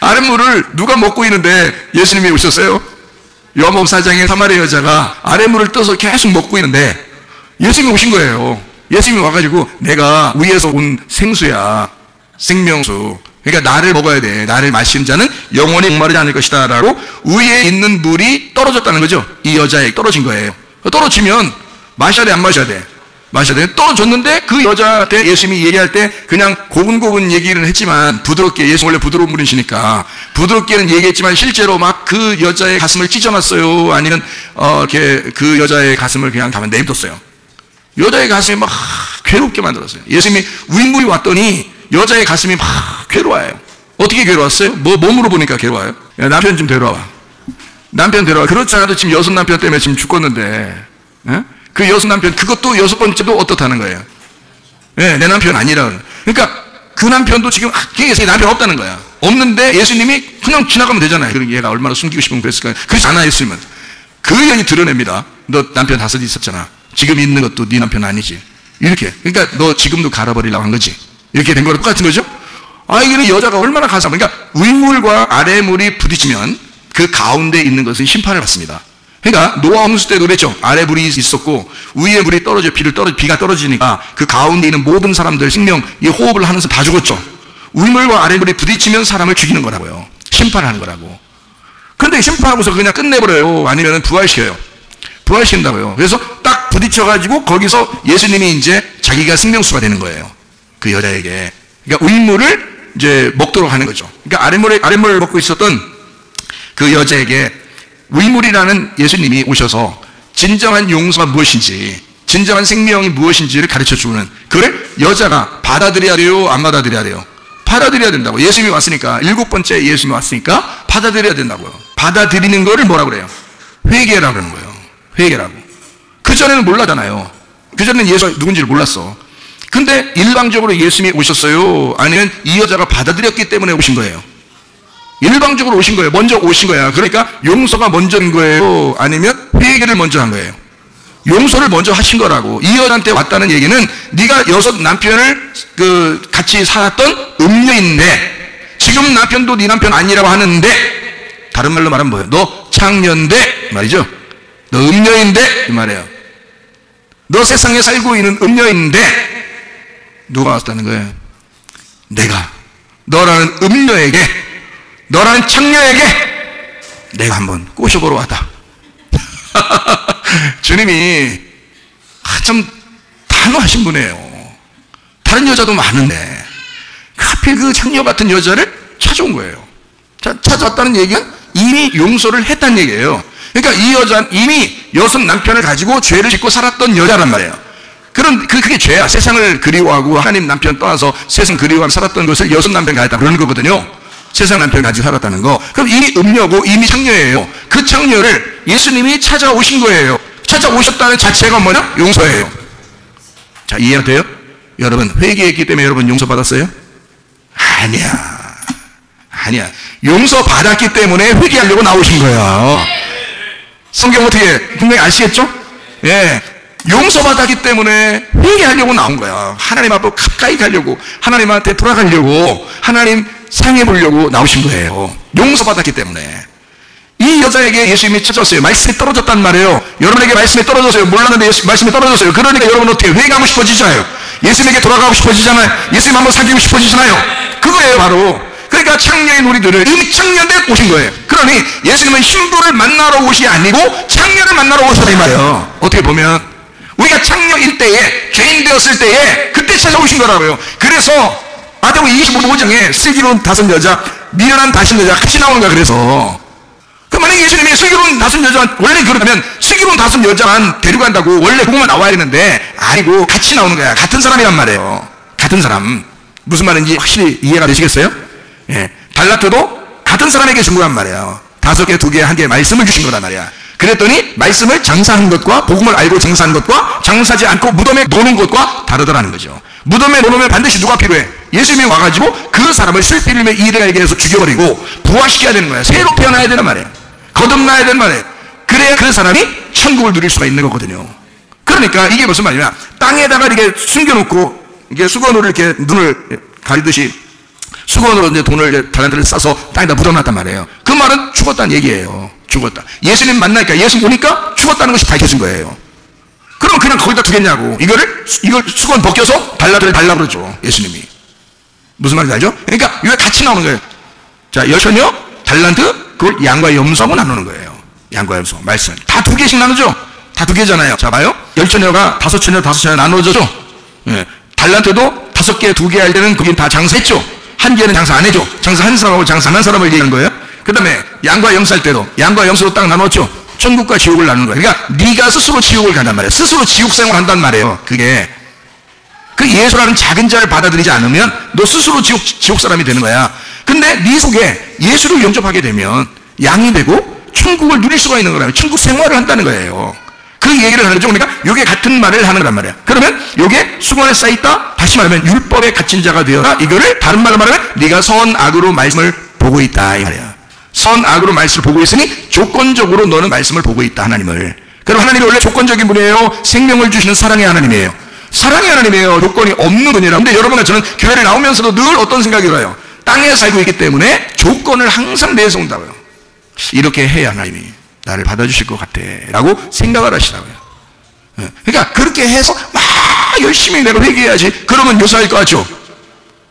아랫물을 누가 먹고 있는데 예수님이 오셨어요? 요한복음 4장에 사마리아 여자가 아랫물을 떠서 계속 먹고 있는데 예수님이 오신 거예요. 예수님이 와가지고 내가 위에서 온 생수야, 생명수. 그러니까 나를 먹어야 돼. 나를 마시는 자는 영원히 목마르지 않을 것이다 라고 위에 있는 물이 떨어졌다는 거죠. 이 여자에게 떨어진 거예요. 떨어지면 마셔야 돼, 안 마셔야 돼? 마셔야 돼. 떨어졌는데 그 여자한테 예수님이 얘기할 때 그냥 고분고분 얘기를 했지만 부드럽게, 예수 원래 부드러운 분이시니까 부드럽게는 얘기했지만 실제로 막 그 여자의 가슴을 찢어놨어요. 아니면 이렇게 그 여자의 가슴을 그냥 가만 내비뒀어요. 여자의 가슴이 막 괴롭게 만들었어요. 예수님이 윗물이 왔더니 여자의 가슴이 막 괴로워요. 어떻게 괴로웠어요? 몸으로 보니까 괴로워요. 야, 남편 좀 데려와. 남편 데려와. 그렇지 않아도 지금 6 남편 때문에 지금 죽겠는데, 에? 그 6 남편, 그것도 6번째도 어떻다는 거예요? 예, 내 남편 아니라. 그러니까 그 남편도 지금 남편 없다는 거야. 없는데 예수님이 그냥 지나가면 되잖아요. 그럼 얘가 얼마나 숨기고 싶으면 그랬을까요? 그렇지 않아, 예수님은. 그 여인이 드러냅니다. 너 남편 5 있었잖아. 지금 있는 것도 네 남편 아니지. 이렇게. 그러니까 너 지금도 갈아버리려고 한 거지. 이렇게 된 거랑 똑같은 거죠? 이거는 여자가 얼마나 가슴, 그러니까 윗물과 아래물이 부딪히면 그 가운데 있는 것은 심판을 받습니다. 그러니까 노아 홍수 때도 그랬죠. 아래 물이 있었고 위에 물이 비가 떨어지니까 그 가운데 있는 모든 사람들 생명, 이 호흡을 하는 사람 다 죽었죠. 윗물과 아래 물이 부딪히면 사람을 죽이는 거라고요. 심판하는 거라고. 그런데 심판하고서 그냥 끝내버려요. 아니면 부활시켜요. 부활시킨다고요. 그래서 딱 부딪혀가지고 거기서 예수님이 이제 자기가 생명수가 되는 거예요. 그 여자에게. 그러니까 윗물을 이제 먹도록 하는 거죠. 그러니까 아랫물을 먹고 있었던 그 여자에게 윗물이라는 예수님이 오셔서 진정한 용서가 무엇인지, 진정한 생명이 무엇인지를 가르쳐 주는, 그걸 여자가 받아들여야 돼요, 안 받아들여야 돼요? 받아들여야 된다고. 예수님이 왔으니까, 7번째 예수님이 왔으니까 받아들여야 된다고요. 받아들이는 거를 뭐라고 그래요? 회개라고 그러는 거예요. 회개라고. 그전에는 몰랐잖아요. 그전에는 예수가 누군지를 몰랐어. 근데 일방적으로 예수님이 오셨어요? 아니면 이 여자가 받아들였기 때문에 오신 거예요? 일방적으로 오신 거예요. 먼저 오신 거야. 그러니까 용서가 먼저인 거예요? 아니면 회개를 먼저 한 거예요? 용서를 먼저 하신 거라고. 이 여자한테 왔다는 얘기는 네가 6 남편을 같이 살았던 음녀인데 지금 남편도 네 남편 아니라고 하는데, 다른 말로 말하면 뭐예요? 너 창녀인데 말이죠. 너 음녀인데 이 말이에요. 너 세상에 살고 있는 음녀인데 누가 왔다는 거예요? 내가 너라는 음녀에게, 너라는 창녀에게 내가 한번 꼬셔보러 왔다. 주님이 참 단호하신 분이에요. 다른 여자도 많은데 하필 그 창녀 같은 여자를 찾아온 거예요. 찾아왔다는 얘기는 이미 용서를 했다는 얘기예요. 그러니까 이 여자는 이미 여섯 남편을 가지고 죄를 짓고 살았던 여자란 말이에요. 그게 죄야. 세상을 그리워하고 하나님 남편 떠나서 세상 그리워하며 살았던 것을 여섯 남편 가졌다 그러는 거거든요. 세상 남편 가지고 살았다는 거. 그럼 이미 음녀고 이미 창녀예요. 그 창녀를 예수님이 찾아오신 거예요. 찾아오셨다는 자체가 뭐냐? 용서예요. 자, 이해가 돼요? 여러분, 회개했기 때문에 여러분 용서받았어요? 아니야. 용서받았기 때문에 회개하려고 나오신 거예요. 성경 어떻게 분명히 아시겠죠? 예. 용서받았기 때문에 회개하려고 나온 거야. 하나님 앞으로 가까이 가려고, 하나님한테 돌아가려고, 하나님 상해 보려고 나오신 거예요. 용서받았기 때문에. 이 여자에게 예수님이 찾아왔어요. 말씀이 떨어졌단 말이에요. 여러분에게 말씀이 떨어졌어요. 몰랐는데 말씀이 떨어졌어요. 그러니까 여러분 어떻게 회개하고 싶어지잖아요. 예수님에게 돌아가고 싶어지잖아요. 예수님 한번 사귀고 싶어지잖아요. 그거예요, 바로. 그러니까 창녀인 우리들을 이미 창녀 때 오신 거예요. 그러니 예수님은 신부를 만나러 오시 아니고 창녀를 만나러 오셨다 이 말이에요. 어떻게 보면 우리가 창녀일 때에, 죄인 되었을 때에 그때 찾아오신 거라고요. 그래서 마태복음 25장에 슬기로운 다섯 여자, 미련한 다섯 여자 같이 나오는 거야. 그래서 그 만약에 예수님이 슬기로운 다섯 여자, 원래 그러면 슬기로운 다섯 여자만 데려간다고 원래 그것만 나와야 되는데 아니고 같이 나오는 거야. 같은 사람이란 말이에요. 같은 사람. 무슨 말인지 확실히 이해가 되시겠어요? 예. 달란트도 같은 사람에게 준 거란 말이에요. 5개, 2개, 1개 말씀을 주신 거란 말이야. 그랬더니 말씀을 장사하는 것과 복음을 알고 장사하는 것과 장사하지 않고 무덤에 놓는 것과 다르더라는 거죠. 무덤에 놓으면 반드시 누가 필요해? 예수님이 와가지고 그 사람을 술비를 이래가게 해서 죽여버리고 부활시켜야 되는 거야. 새로 태어나야 되는 말이에요. 거듭나야 되는 말이에요. 그래야 그 사람이 천국을 누릴 수가 있는 거거든요. 그러니까 이게 무슨 말이냐? 땅에다가 이렇게 숨겨놓고 이게 수건으로 이렇게 눈을 가리듯이 수건으로 이제 돈을 달란트를 싸서 땅에다 묻어놨단 말이에요. 그 말은 죽었다는 얘기예요. 죽었다. 예수님 만나니까 예수님 보니까 죽었다는 것이 밝혀진 거예요. 그럼 그냥 거기다 두겠냐고. 이걸 수건 벗겨서 달란트를 달라 그러죠. 예수님이. 무슨 말인지 알죠? 그러니까 이게 같이 나오는 거예요. 자, 여천여, 달란트, 그걸 양과 염소하고 나누는 거예요. 양과 염소. 말씀. 다 2개씩 나누죠? 다 2개잖아요. 자, 봐요. 10처녀가 5처녀 나누어졌죠? 예. 달란트도 5개, 2개 할 때는 거긴 다 장사했죠? 1개는 장사 안 해줘. 장사한 사람하고 장사 안 한 사람을 얘기하는 거예요. 그 다음에 양과 염소 할 때도 양과 염소로 딱 나눴죠? 천국과 지옥을 나누는 거예요. 그러니까 네가 스스로 지옥을 간단 말이에요. 스스로 지옥 생활을 한단 말이에요. 그게. 그 예수라는 작은 자를 받아들이지 않으면 너 스스로 지옥 사람이 되는 거야. 근데 네 속에 예수를 영접하게 되면 양이 되고 천국을 누릴 수가 있는 거라요. 천국 생활을 한다는 거예요. 그 얘기를 하는 거죠. 그러니까 이게 같은 말을 하는 거란 말이야. 그러면 이게 수건에 쌓여있다. 다시 말하면 율법에 갇힌 자가 되어라. 이거를 다른 말로 말하면 네가 선악으로 말씀을 보고 있다 이 말이야. 선악으로 말씀을 보고 있으니 조건적으로 너는 말씀을 보고 있다. 하나님을. 그럼 하나님이 원래 조건적인 분이에요. 생명을 주시는 사랑의 하나님이에요. 사랑의 하나님이에요. 조건이 없는 분이라. 근데 여러분과 저는 교회를 나오면서도 늘 어떤 생각이 들어요. 땅에 살고 있기 때문에 조건을 항상 내서 온다고요. 이렇게 해야 하나님이 나를 받아주실 것 같아 라고 생각을 하시라고요. 그러니까 그렇게 해서 막 열심히 내가 회개해야지. 그러면 요사할 것 같죠?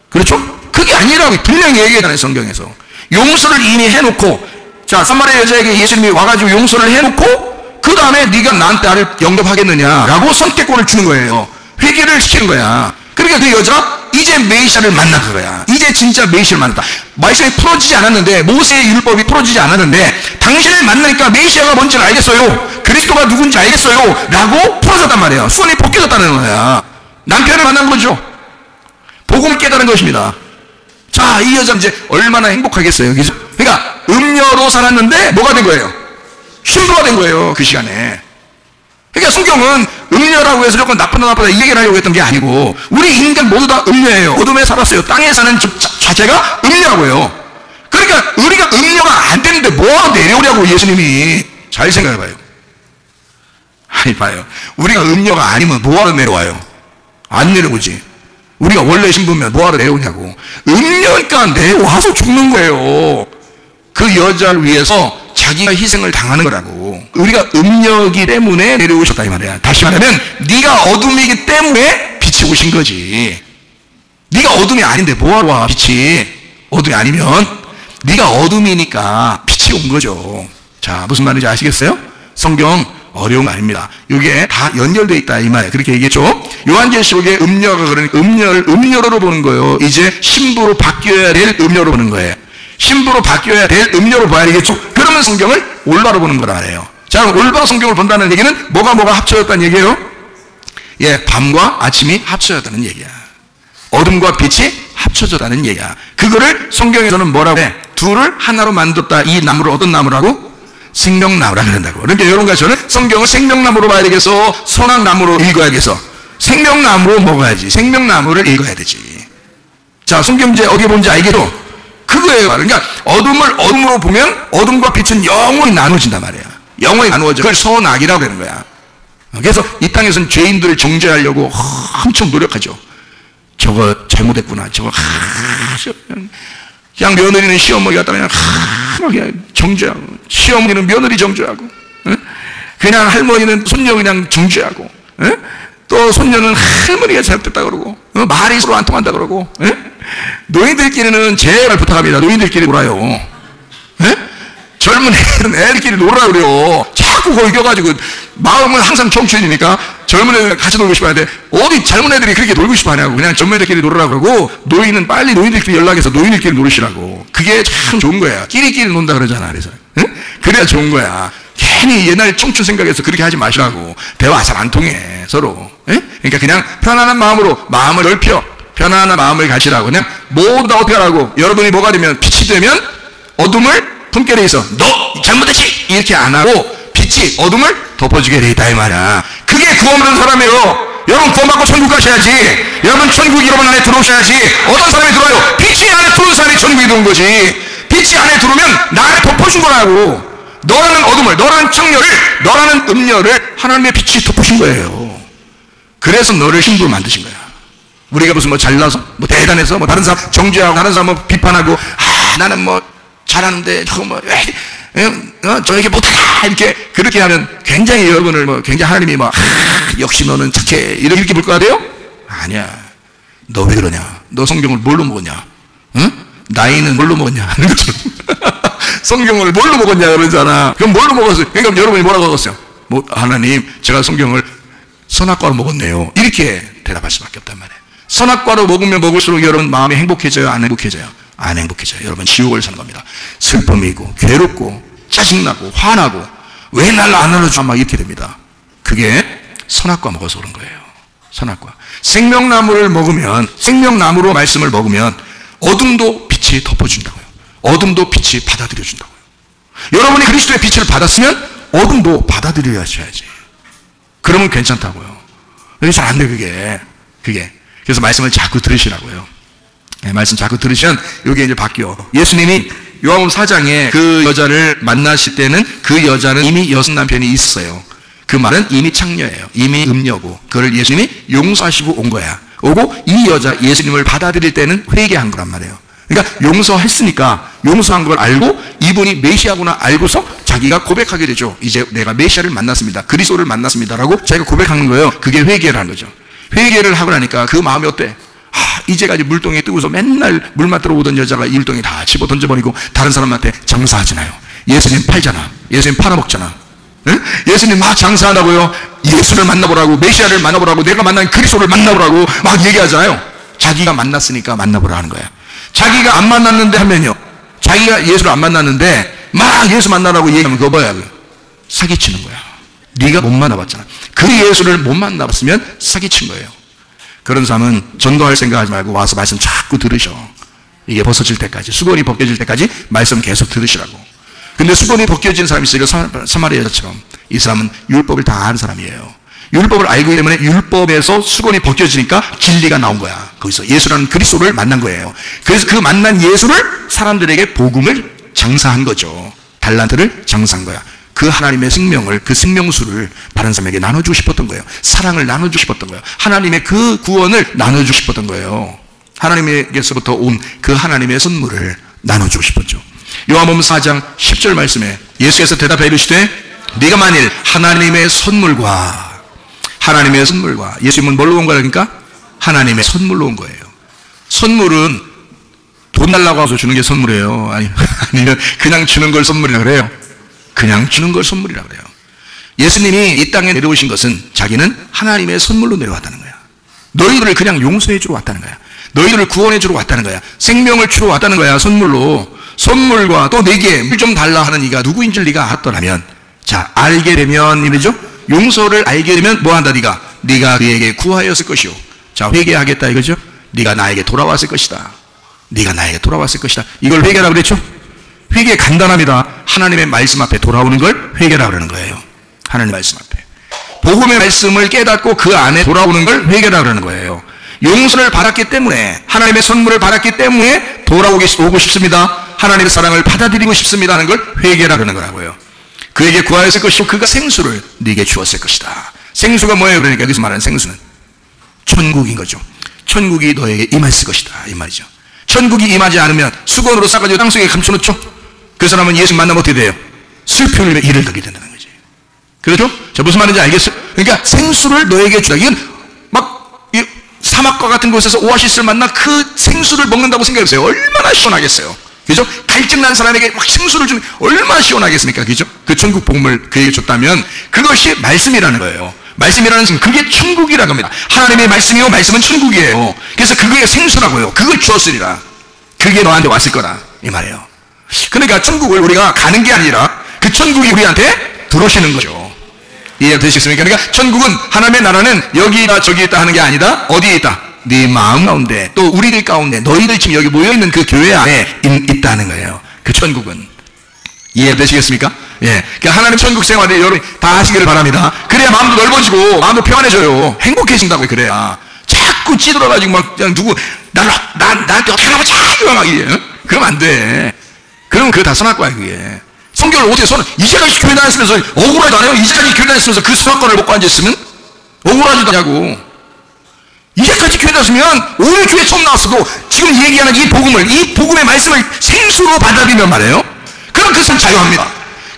그렇죠? 그게 아니라고 분명히 얘기하잖아요. 성경에서. 용서를 이미 해놓고, 자, 사마리아 여자에게 예수님이 와가지고 용서를 해놓고 그 다음에 네가 나한테 나를 영접하겠느냐라고 선택권을 주는 거예요. 회개를 시키는 거야. 그러니까 그 여자 이제 메시아를 만난 거야. 이제 진짜 메시아를 만났다. 말씀이 풀어지지 않았는데, 모세의 율법이 풀어지지 않았는데 당신을 만나니까 메시아가 뭔지를 알겠어요. 그리스도가 누군지 알겠어요 라고 풀어졌단 말이에요. 수건이 벗겨졌다는 거야. 남편을 만난 거죠. 복음을 깨달은 것입니다. 자, 이 여자 이제 얼마나 행복하겠어요. 그러니까 음녀로 살았는데 뭐가 된 거예요? 신부가 된 거예요. 그 시간에. 그러니까 성경은 음녀라고 해서 조금 나쁘다 이 얘기를 하려고 했던 게 아니고 우리 인간 모두 다 음녀예요. 어둠에 살았어요. 땅에 사는 자체가 음녀라고요. 그러니까 우리가 음녀가 안 되는데 뭐하러 내려오냐고 예수님이. 잘 생각해봐요. 아니 봐요. 우리가 음녀가 아니면 뭐하러 내려와요? 안 내려오지. 우리가 원래 신부면 뭐하러 내려오냐고. 음녀니까 내려와서 죽는 거예요. 그 여자를 위해서 자기가 희생을 당하는 거라고. 우리가 음녀이기 때문에 내려오셨다 이 말이야. 다시 말하면 네가 어둠이기 때문에 빛이 오신 거지. 네가 어둠이 아닌데 뭐하러 와 빛이. 어둠이 아니면 네가 어둠이니까 빛이 온 거죠. 자, 무슨 말인지 아시겠어요? 성경 어려운 거 아닙니다. 이게 다 연결되어 있다 이 말이에요. 그렇게 얘기했죠. 요한계시록에 음녀가 그러니까 음녀를 음녀로 보는 거예요. 이제 신부로 바뀌어야 될 음녀로 보는 거예요. 신부로 바뀌어야 될 음녀로 봐야 되겠죠. 그러면 성경을 올바로 보는 거라 말이에요. 자, 올바른 성경을 본다는 얘기는 뭐가 합쳐졌다는 얘기예요? 예, 밤과 아침이 합쳐졌다는 얘기야. 어둠과 빛이 합쳐졌다는 얘기야. 그거를 성경에서는 뭐라고 해? 둘을 하나로 만들었다. 이 나무를 어떤 나무라고? 생명나무라 그런다고. 그러니까 이런 것처럼 성경을 생명나무로 봐야 되겠어? 선악나무로 읽어야겠어? 생명나무로 먹어야지. 생명나무를 읽어야 되지. 자, 성경 이제 어디에 본지 알겠죠? 그거예요. 그러니까 어둠을 어둠으로 보면 어둠과 빛은 영원히 나눠진단 말이야. 영원히 나누어져. 그걸 선악이라고 하는 거야. 그래서 이 땅에서는 죄인들을 정죄하려고 엄청 노력하죠. 저거 잘못했구나. 저거 그냥 며느리는 시어머니 갖다 그냥 정죄하고, 시어머니는 며느리 정죄하고, 그냥 할머니는 손녀 그냥 정죄하고, 또 손녀는 할머니가 잘못됐다 그러고, 말이 서로 안 통한다 그러고, 노인들끼리는 제발 부탁합니다. 노인들끼리 놀아요. 젊은 애들끼리 놀아 그래요. 자꾸 거기 껴가지고 마음은 항상 청춘이니까 젊은 애들 같이 놀고 싶어야 돼. 어디 젊은 애들이 그렇게 놀고 싶어 하냐고. 그냥 젊은 애들끼리 놀으라 그러고, 노인은 빨리 노인들끼리 연락해서 노인들끼리 놀으시라고. 그게 참 좋은 거야. 끼리끼리 논다 그러잖아. 그래서 그래야 좋은 거야. 괜히 옛날 청춘 생각해서 그렇게 하지 마시라고. 대화 잘 안 통해 서로. 그러니까 그냥 편안한 마음으로 마음을 넓혀 편안한 마음을 가시라고. 그냥 모두 다 어떻게 하라고. 여러분이 뭐가 되면, 빛이 되면 어둠을 품결에 있어 너 잘못했지 이렇게 안 하고 빛이 어둠을 덮어주게 돼 있다 이 말이야. 그게 구원받은 사람이에요. 여러분 구원받고 천국 가셔야지. 여러분 천국 여러분 안에 들어오셔야지. 어떤 사람이 들어와요? 빛이 안에 들어온 사람이 천국에 들어온 거지. 빛이 안에 들어오면 나를 덮어준 거라고. 너라는 어둠을, 너라는 청렬을, 너라는 음녀를 하나님의 빛이 덮으신 거예요. 그래서 너를 신부로 만드신 거야. 우리가 무슨 뭐 잘나서 뭐 대단해서 뭐 다른 사람 정죄하고 다른 사람 뭐 비판하고 나는 뭐 잘하는데 저거 뭐 저에게 못하다 이렇게 그렇게 하면 굉장히 여러분을 뭐 굉장히 하나님이 뭐 역시 너는 착해 이렇게 볼 거 같아요? 아니야. 너 왜 그러냐? 너 성경을 뭘로 먹었냐? 응? 나이는 뭘로 먹었냐? 하는 것처럼 성경을 뭘로 먹었냐 그러잖아. 그럼 뭘로 먹었어요? 그러니까 여러분이 뭐라고 먹었어요? 뭐 하나님 제가 성경을 선악과로 먹었네요. 이렇게 대답할 수밖에 없단 말이에요. 선악과로 먹으면 먹을수록 여러분 마음이 행복해져요? 안 행복해져요? 안 행복해져요. 여러분 지옥을 사는 겁니다. 슬픔이고 괴롭고 짜증나고 화나고 왜 날 안 알아줘? 막 이렇게 됩니다. 그게 선악과 먹어서 그런 거예요. 선악과. 생명나무를 먹으면, 생명나무로 말씀을 먹으면 어둠도 빛이 덮어준다고요. 어둠도 빛이 받아들여준다고요. 여러분이 그리스도의 빛을 받았으면 어둠도 받아들여야지. 그러면 괜찮다고요. 근데 잘 안 돼 그게. 그래서 말씀을 자꾸 들으시라고요. 네, 말씀 자꾸 들으시면 이게 이제 바뀌어. 예수님이 요한복음 4장에 그 여자를 만나실 때는 그 여자는 이미 여섯 남편이 있어요. 그 말은 이미 창녀예요. 이미 음녀고 그걸 예수님이 용서하시고 온 거야. 오고 이 여자 예수님을 받아들일 때는 회개한 거란 말이에요. 그러니까 용서했으니까 용서한 걸 알고 이분이 메시아구나 알고서 자기가 고백하게 되죠. 이제 내가 메시아를 만났습니다. 그리스도를 만났습니다라고 자기가 고백하는 거예요. 그게 회개를 하는 거죠. 회개를 하고 나니까 그 마음이 어때? 이제까지 물동에 뜨고서 맨날 물 맞들어 오던 여자가 이 물동에 다 집어 던져버리고 다른 사람한테 장사하잖아요. 예수님 팔잖아. 예수님 팔아먹잖아. 응? 예수님 막 장사한다고요. 예수를 만나보라고, 메시아를 만나보라고, 내가 만난 그리스도를 만나보라고 막 얘기하잖아요. 자기가 만났으니까 만나보라 하는 거야. 자기가 안 만났는데 하면요, 자기가 예수를 안 만났는데 막 예수 만나라고 얘기하면 그거 뭐야? 사기치는 거야. 네가 못 만나봤잖아. 그 예수를 못 만나봤으면 사기친 거예요. 그런 사람은 전도할 생각하지 말고 와서 말씀 자꾸 들으셔. 이게 벗어질 때까지, 수건이 벗겨질 때까지 말씀 계속 들으시라고. 근데 수건이 벗겨진 사람이 있어요. 사마리아 여자처럼. 이 사람은 율법을 다 아는 사람이에요. 율법을 알기 때문에 율법에서 수건이 벗겨지니까 진리가 나온 거야. 거기서 예수라는 그리스도를 만난 거예요. 그래서 그 만난 예수를 사람들에게 복음을 장사한 거죠. 달란트를 장사한 거야. 그 하나님의 생명을, 그 생명수를 다른 사람에게 나눠주고 싶었던 거예요. 사랑을 나눠주고 싶었던 거예요. 하나님의 그 구원을 나눠주고 싶었던 거예요. 하나님에게서부터 온 그 하나님의 선물을 나눠주고 싶었죠. 요한복음 4장 10절 말씀에 예수께서 대답해 이르시되 네가 만일 하나님의 선물과 예수님은 뭘로 온 거라니까? 하나님의 선물로 온 거예요. 선물은 돈 달라고 해서 주는 게 선물이에요. 아니면 그냥 주는 걸 선물이라 그래요. 그냥 주는 걸 선물이라 그래요. 예수님이 이 땅에 내려오신 것은 자기는 하나님의 선물로 내려왔다는 거야. 너희들을 그냥 용서해 주러 왔다는 거야. 너희들을 구원해 주러 왔다는 거야. 생명을 주러 왔다는 거야. 선물로. 선물과 또 내게 물 좀 달라 하는 이가 누구인 줄 네가 알았더라면 자, 알게 되면 이러죠? 용서를 알게 되면 뭐 한다? 네가 그에게 구하였을 것이요. 자, 회개하겠다 이거죠? 네가 나에게 돌아왔을 것이다. 네가 나에게 돌아왔을 것이다. 이걸 회개라고 그랬죠? 회개 간단합니다. 하나님의 말씀 앞에 돌아오는 걸 회개라고 그러는 거예요. 하나님의 말씀 앞에. 복음의 말씀을 깨닫고 그 안에 돌아오는 걸 회개라고 그러는 거예요. 용서를 받았기 때문에, 하나님의 선물을 받았기 때문에 오고 싶습니다. 하나님의 사랑을 받아들이고 싶습니다 하는 걸 회개라고 그러는 거라고요. 그에게 구하였을 것이고 그가 생수를 네게 주었을 것이다. 생수가 뭐예요? 그러니까 여기서 말하는 생수는 천국인 거죠. 천국이 너에게 임했을 것이다 이 말이죠. 천국이 임하지 않으면 수건으로 싸가지고 땅속에 감춰놓죠. 그 사람은 예수 만나면 어떻게 돼요? 슬피 흘리며 이를 걷게 된다는 거죠. 그렇죠? 자, 무슨 말인지 알겠어요? 그러니까 생수를 너에게 주다. 이건 막 사막과 같은 곳에서 오아시스를 만나 그 생수를 먹는다고 생각해보세요. 얼마나 시원하겠어요. 그죠? 갈증난 사람에게 막 생수를 주면 얼마나 시원하겠습니까? 그죠? 그 천국 복음을 그에게 줬다면 그것이 말씀이라는 거예요. 말씀이라는 것은 그게 천국이라고 합니다. 하나님의 말씀이요 말씀은 천국이에요. 그래서 그게 생수라고요. 그걸 주었으리라. 그게 너한테 왔을 거다 이 말이에요. 그러니까 천국을 우리가 가는 게 아니라 그 천국이 우리한테 들어오시는 거죠. 이해가 되시겠습니까? 그러니까 천국은, 하나님의 나라는 여기 있다 저기 있다 하는 게 아니다. 어디에 있다? 네 마음 가운데, 또 우리들 가운데, 너희들 지금 여기 모여있는 그 교회 안에 있다는 거예요. 그 천국은. 이해가 되시겠습니까? 예. 그러니까 하나님 천국 생활을 여러분이 다 하시기를 바랍니다. 그래야 마음도 넓어지고 마음도 평안해져요. 행복해진다고요. 그래야 자꾸 찌들어가지고 막 그냥 누구 나한테 어떻게 하나 자꾸 막 이래. 그러면 안 돼. 그러면 그거 다 선악과야 그게. 성경을 어떻게 이제까지 교회 다녔으면서 억울하지도 않아요? 이제까지 교회 다녔으면서 그 선악과를 먹고 앉아있으면 억울하지도 않냐고. 이제까지 교회 다녔으면 오늘 교회 처음 나왔어도 지금 얘기하는 이 복음의 말씀을 생수로 받아들이면 말이에요. 그럼 그 사람 자유합니다.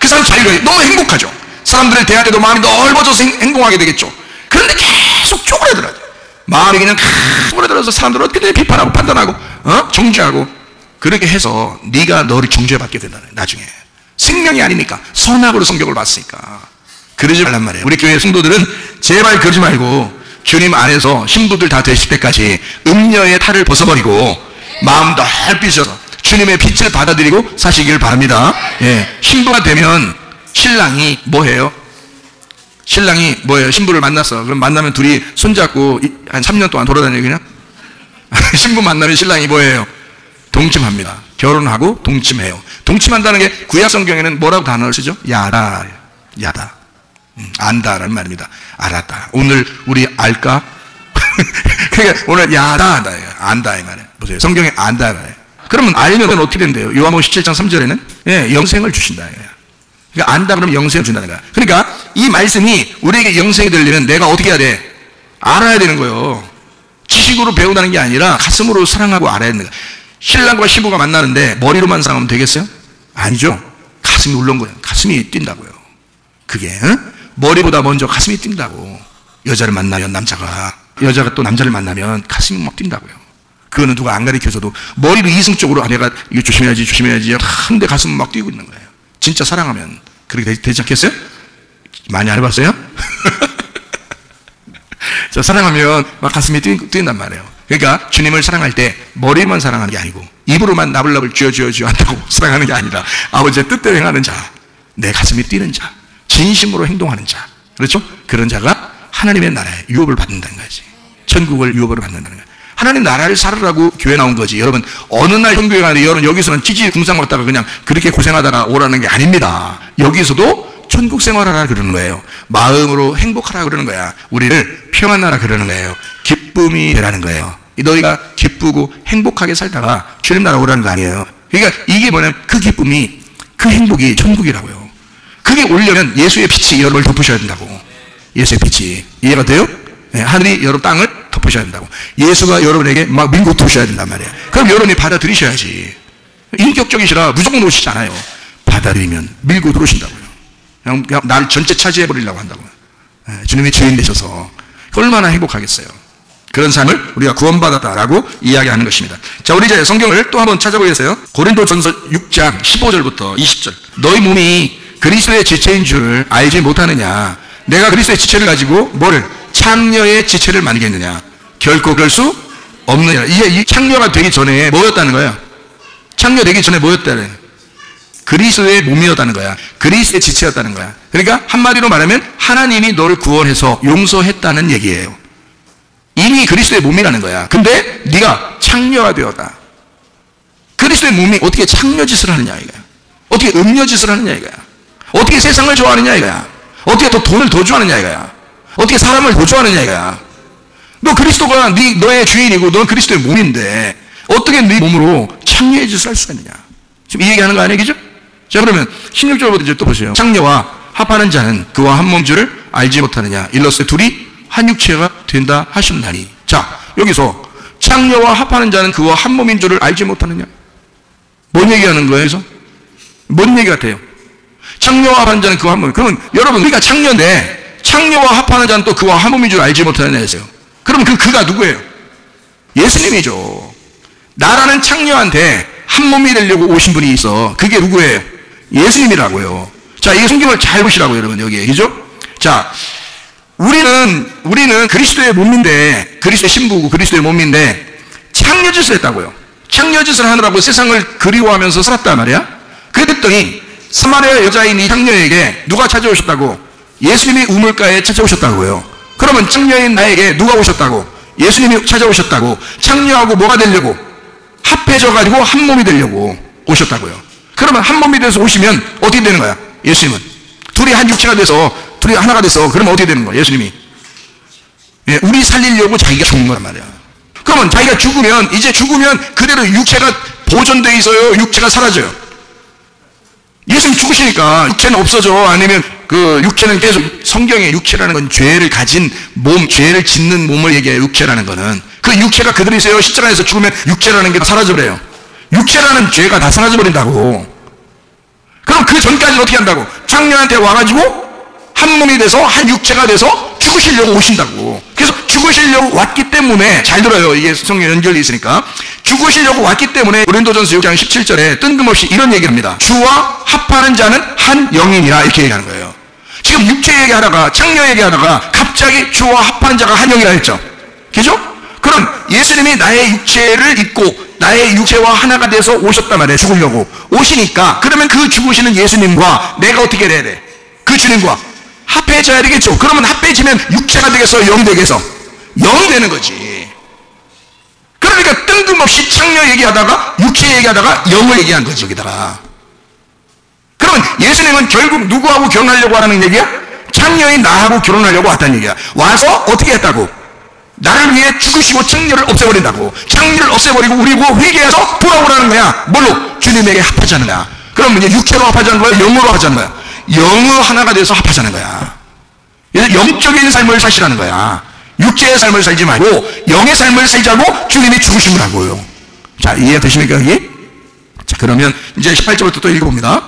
그 사람 자유해. 너무 행복하죠. 사람들을 대할 때도 마음이 넓어져서 행동하게 되겠죠. 그런데 계속 쪼그라들어야 돼. 마음이 그냥 쪼그라들어서 사람들을 어떻게든 비판하고 판단하고 정죄하고 그렇게 해서 네가 너를 정죄받게 된다는 거예요. 나중에 생명이 아니니까, 선악으로 성격을 봤으니까. 그러지 말란 말이에요. 우리 교회 성도들은 제발 그러지 말고 주님 안에서 신부들 다 되실 때까지 음녀의 탈을 벗어버리고 마음 넓히셔서 주님의 빛을 받아들이고 사시길 바랍니다. 예. 신부가 되면 신랑이 뭐해요? 신랑이 뭐예요? 신부를 만났어. 그럼 만나면 둘이 손잡고 한 3년 동안 돌아다녀요 그냥? 신부 만나면 신랑이 뭐예요? 동침합니다. 결혼하고 동침해요. 동침한다는 게 구약 성경에는 뭐라고 단어를 쓰죠? 야다. 안다라는 말입니다. 알았다. 오늘 우리 알까? 그러니까 오늘 야다, 안다 이 말이에요. 보세요. 성경에 안다 말이에요. 그러면 알면 어떻게 된대요? 요한복음 17장 3절에는 예, 영생을 주신다. 그러니까 안다 그러면 영생을 준다는 거야. 그러니까 이 말씀이 우리에게 영생이 되려면 내가 어떻게 해야 돼? 알아야 되는 거예요. 지식으로 배운다는 게 아니라 가슴으로 사랑하고 알아야 되는 거야. 신랑과 신부가 만나는데 머리로만 사랑하면 되겠어요? 아니죠. 가슴이 울렁 거예요. 가슴이 뛴다고요. 그게 머리보다 먼저 가슴이 뛴다고. 여자를 만나면 여자가 또 남자를 만나면 가슴이 막 뛴다고요. 그거는 누가 안 가르쳐줘도 머리로 이성적으로 내가 이거 조심해야지 하는데 가슴은 막 뛰고 있는 거예요. 진짜 사랑하면 그렇게 되지 않겠어요? 많이 안 해봤어요? 저 사랑하면 막 가슴이 뛴단 말이에요. 그러니까 주님을 사랑할 때 머리만 사랑하는 게 아니고 입으로만 나불나불 쥐어 한다고 사랑하는 게 아니라 아버지의 뜻대로 행하는 자, 내 가슴이 뛰는 자, 진심으로 행동하는 자, 그렇죠? 그런 자가 하나님의 나라에 유업을 받는다는 거지. 천국을 유업으로 받는다는 거야. 하나님 나라를 살으라고 교회 나온 거지. 여러분 어느 날 현교회 가는데 여러분 여기서는 찌질 궁상 먹다가 그냥 그렇게 고생하다가 오라는 게 아닙니다. 여기서도 천국 생활하라 그러는 거예요. 마음으로 행복하라 그러는 거야. 우리를 평안하라 그러는 거예요. 기쁨이 되라는 거예요. 너희가 기쁘고 행복하게 살다가 주님 나라 오라는 거 아니에요. 그러니까 이게 뭐냐면 그 기쁨이, 그 행복이 천국이라고요. 그게 오려면 예수의 빛이 여러분을 덮으셔야 된다고. 예수의 빛이. 이해가 돼요? 네, 하늘이 여러분 땅을 덮으셔야 된다고. 예수가 여러분에게 막 밀고 들어오셔야 된단 말이에요. 그럼 여러분이 받아들이셔야지. 인격적이시라 무조건 오시지 않아요. 받아들이면 밀고 들어오신다고요. 그냥 나를 전체 차지해버리려고 한다고요. 네, 주님이 주인 되셔서 얼마나 행복하겠어요. 그런 삶을 우리가 구원받았다라고 이야기하는 것입니다. 자, 우리 이제 성경을 또 한번 찾아보겠어요. 고린도전서 6장 15절부터 20절. 너희 몸이 그리스도의 지체인 줄을 알지 못하느냐? 내가 그리스도의 지체를 가지고 뭐를? 창녀의 지체를 만들겠느냐? 결코 그럴 수 없느냐. 이게 이 창녀가 되기 전에 뭐였다는 거예요? 창녀 되기 전에 뭐였다는 거예요? 그리스도의 몸이었다는 거야. 그리스도의 지체였다는 거야. 그러니까 한마디로 말하면 하나님이 너를 구원해서 용서했다는 얘기예요. 이미 그리스도의 몸이라는 거야. 근데 네가 창녀가 되었다. 그리스도의 몸이 어떻게 창녀짓을 하느냐 이거야. 어떻게 음녀짓을 하느냐 이거야. 어떻게 세상을 좋아하느냐 이거야. 어떻게 더 돈을 더 좋아하느냐 이거야. 어떻게 사람을 더 좋아하느냐 이거야. 너 그리스도가 너의 주인이고 넌 그리스도의 몸인데 어떻게 네 몸으로 창녀의 짓을 할 수가 있느냐. 지금 이 얘기하는 거 아니에요? 그죠? 자, 그러면 16절부터 이제 또 보세요. 창녀와 합하는 자는 그와 한 몸인 줄을 알지 못하느냐. 일러스되 둘이 한 육체가 된다 하셨나니. 자, 여기서 창녀와 합하는 자는 그와 한 몸인 줄을 알지 못하느냐. 뭔 얘기하는 거예요? 그래서 뭔 얘기 같아요? 창녀와 합하는 자는 그와 한 몸. 그러면 여러분 우리가 창녀인데 창녀와 합하는 자는 또 그와 한 몸인 줄 알지 못하느냐 했어요. 그러면 그가 누구예요? 예수님이죠. 나라는 창녀한테 한 몸이 되려고 오신 분이 있어. 그게 누구예요? 예수님이라고요. 자, 이 성경을 잘 보시라고요, 여러분. 여기에. 그죠? 자, 우리는 그리스도의 몸인데, 그리스도의 신부고 그리스도의 몸인데, 창녀짓을 했다고요. 창녀짓을 하느라고 세상을 그리워하면서 살았단 말이야. 그랬더니, 사마리아 여자인 이 창녀에게 누가 찾아오셨다고? 예수님이 우물가에 찾아오셨다고요. 그러면 창녀인 나에게 누가 오셨다고? 예수님이 찾아오셨다고. 창녀하고 뭐가 되려고? 합해져가지고 한 몸이 되려고 오셨다고요. 그러면 한 몸이 돼서 오시면 어떻게 되는 거야? 예수님은 둘이 한 육체가 돼서 둘이 하나가 돼서 그러면 어떻게 되는 거야? 예수님이 우리 살리려고 자기가 죽는 거란 말이야. 그러면 자기가 죽으면 이제 죽으면 그대로 육체가 보존돼 있어요? 육체가 사라져요? 예수님 죽으시니까 육체는 없어져? 아니면 그 육체는 계속, 성경에 육체라는 건 죄를 가진 몸, 죄를 짓는 몸을 얘기해요. 육체라는 거는 그 육체가 그대로 있어요? 십자가에서 죽으면 육체라는 게 다 사라져버려요. 육체라는 죄가 다 사라져버린다고. 그럼 그 전까지는 어떻게 한다고? 창녀한테 와가지고 한 몸이 돼서 한 육체가 돼서 죽으시려고 오신다고. 그래서 죽으시려고 왔기 때문에, 잘 들어요. 이게 성경 연결이 있으니까. 죽으시려고 왔기 때문에 고린도전서 6장 17절에 뜬금없이 이런 얘기를 합니다. 주와 합하는 자는 한 영이니라, 이렇게 얘기하는 거예요. 지금 육체 얘기하다가 창녀 얘기하다가 갑자기 주와 합하는 자가 한 영이라 했죠. 그죠? 그럼 예수님이 나의 육체를 입고 나의 육체와 하나가 돼서 오셨단 말이에요. 죽으려고 오시니까, 그러면 그 죽으시는 예수님과 내가 어떻게 돼야 돼? 그 주님과 합해져야 되겠죠. 그러면 합해지면 육체가 되겠어? 영이 되겠어? 영이 되는 거지. 그러니까 뜬금없이 창녀 얘기하다가 육체 얘기하다가 영을 얘기한 거지, 여기다가. 그러면 예수님은 결국 누구하고 결혼하려고 하는 얘기야? 창녀인 나하고 결혼하려고 왔다는 얘기야. 와서 어떻게 했다고? 나를 위해 죽으시고 창녀를 없애버린다고. 창녀를 없애버리고 우리고 회개해서 돌아오라는 거야. 뭘로? 주님에게 합하자는 거야. 그럼 이제 육체로 합하자는 거야? 영으로 하자는 거야? 영으로 하나가 돼서 합하자는 거야. 영적인 삶을 사시라는 거야. 육체의 삶을 살지 말고 영의 삶을 살자고 주님이 죽으신 거라고요. 자, 이해되십니까 여기? 자, 그러면 이제 18절부터 또 읽어봅니다.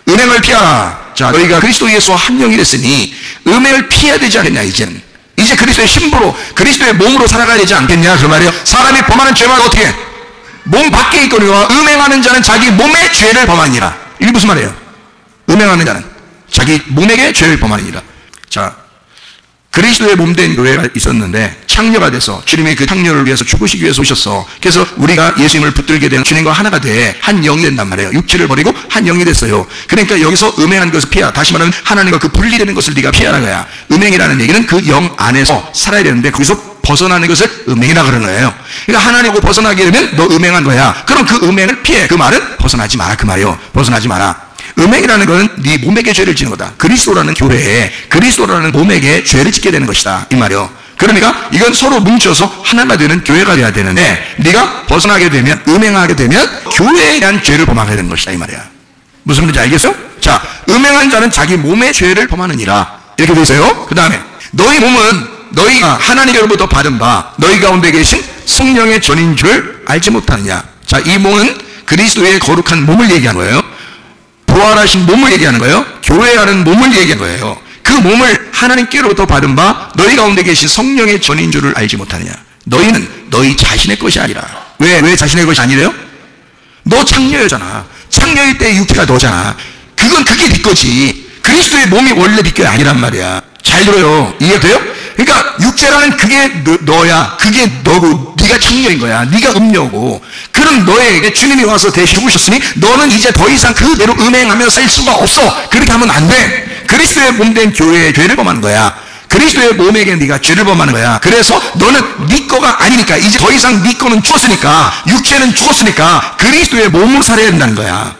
음행을 피하라. 자, 너희가 그리스도 예수와 한 영이 됐으니 음행을 피해야 되지 않겠냐. 이제 그리스도의 신부로, 그리스도의 몸으로 살아가야 되지 않겠냐 그 말이에요. 사람이 범하는 죄만 어떻게 해? 몸 밖에 있거니와 음행하는 자는 자기 몸의 죄를 범하니라. 이게 무슨 말이에요? 음행하는 자는 자기 몸에게 죄를 범하니라. 자, 그리스도의 몸된 교회가 있었는데 창녀가 돼서 주님이 그 창녀를 위해서 죽으시기 위해서 오셨어. 그래서 우리가 예수님을 붙들게 되는 주님과 하나가 돼 한 영이 된단 말이에요. 육체를 버리고 한 영이 됐어요. 그러니까 여기서 음행하는 것을 피하, 다시 말하면 하나님과 그 분리되는 것을 네가 피하는 거야. 음행이라는 얘기는 그 영 안에서 살아야 되는데 거기서 벗어나는 것을 음행이라 그러는 거예요. 그러니까 하나님하고 벗어나게 되면 너 음행한 거야. 그럼 그 음행을 피해. 그 말은 벗어나지 마라 그 말이에요. 벗어나지 마라. 음행이라는 것은 네 몸에게 죄를 지는 거다. 그리스도라는 교회에, 그리스도라는 몸에게 죄를 짓게 되는 것이다 이 말이요. 그러니까 이건 서로 뭉쳐서 하나가 되는 교회가 돼야 되는데 네가 벗어나게 되면, 음행하게 되면 교회에 대한 죄를 범하게 되는 것이다 이 말이야. 무슨 말인지 알겠어? 자, 음행한 자는 자기 몸의 죄를 범하느니라 이렇게 돼 있어요. 그 다음에 너희 몸은 너희가 하나님께로부터 받은 바 너희 가운데 계신 성령의 전인 줄 알지 못하느냐. 자, 이 몸은 그리스도의 거룩한 몸을 얘기하는 거예요. 부활하신 몸을 얘기하는 거예요. 교회하는 몸을 얘기하는 거예요. 그 몸을 하나님께로부터 받은 바 너희 가운데 계신 성령의 전인 줄을 알지 못하느냐. 너희는 너희 자신의 것이 아니라. 왜 자신의 것이 아니래요? 너 창녀였잖아. 창녀일 때 육체가 너잖아. 그게 네 거지. 그리스도의 몸이 원래 네 게 아니란 말이야. 잘 들어요. 이해돼요? 그러니까 육체라는 그게 너야. 그게 너고 네가 청년인 거야. 네가 음녀고. 그런 너에게 주님이 와서 대신 죽으셨으니 너는 이제 더 이상 그대로 음행하며 살 수가 없어. 그렇게 하면 안 돼. 그리스도의 몸된 교회에 죄를 범하는 거야. 그리스도의 몸에게 네가 죄를 범하는 거야. 그래서 너는 네 거가 아니니까 이제 더 이상 네 거는 죽었으니까, 육체는 죽었으니까 그리스도의 몸으로 살아야 된다는 거야.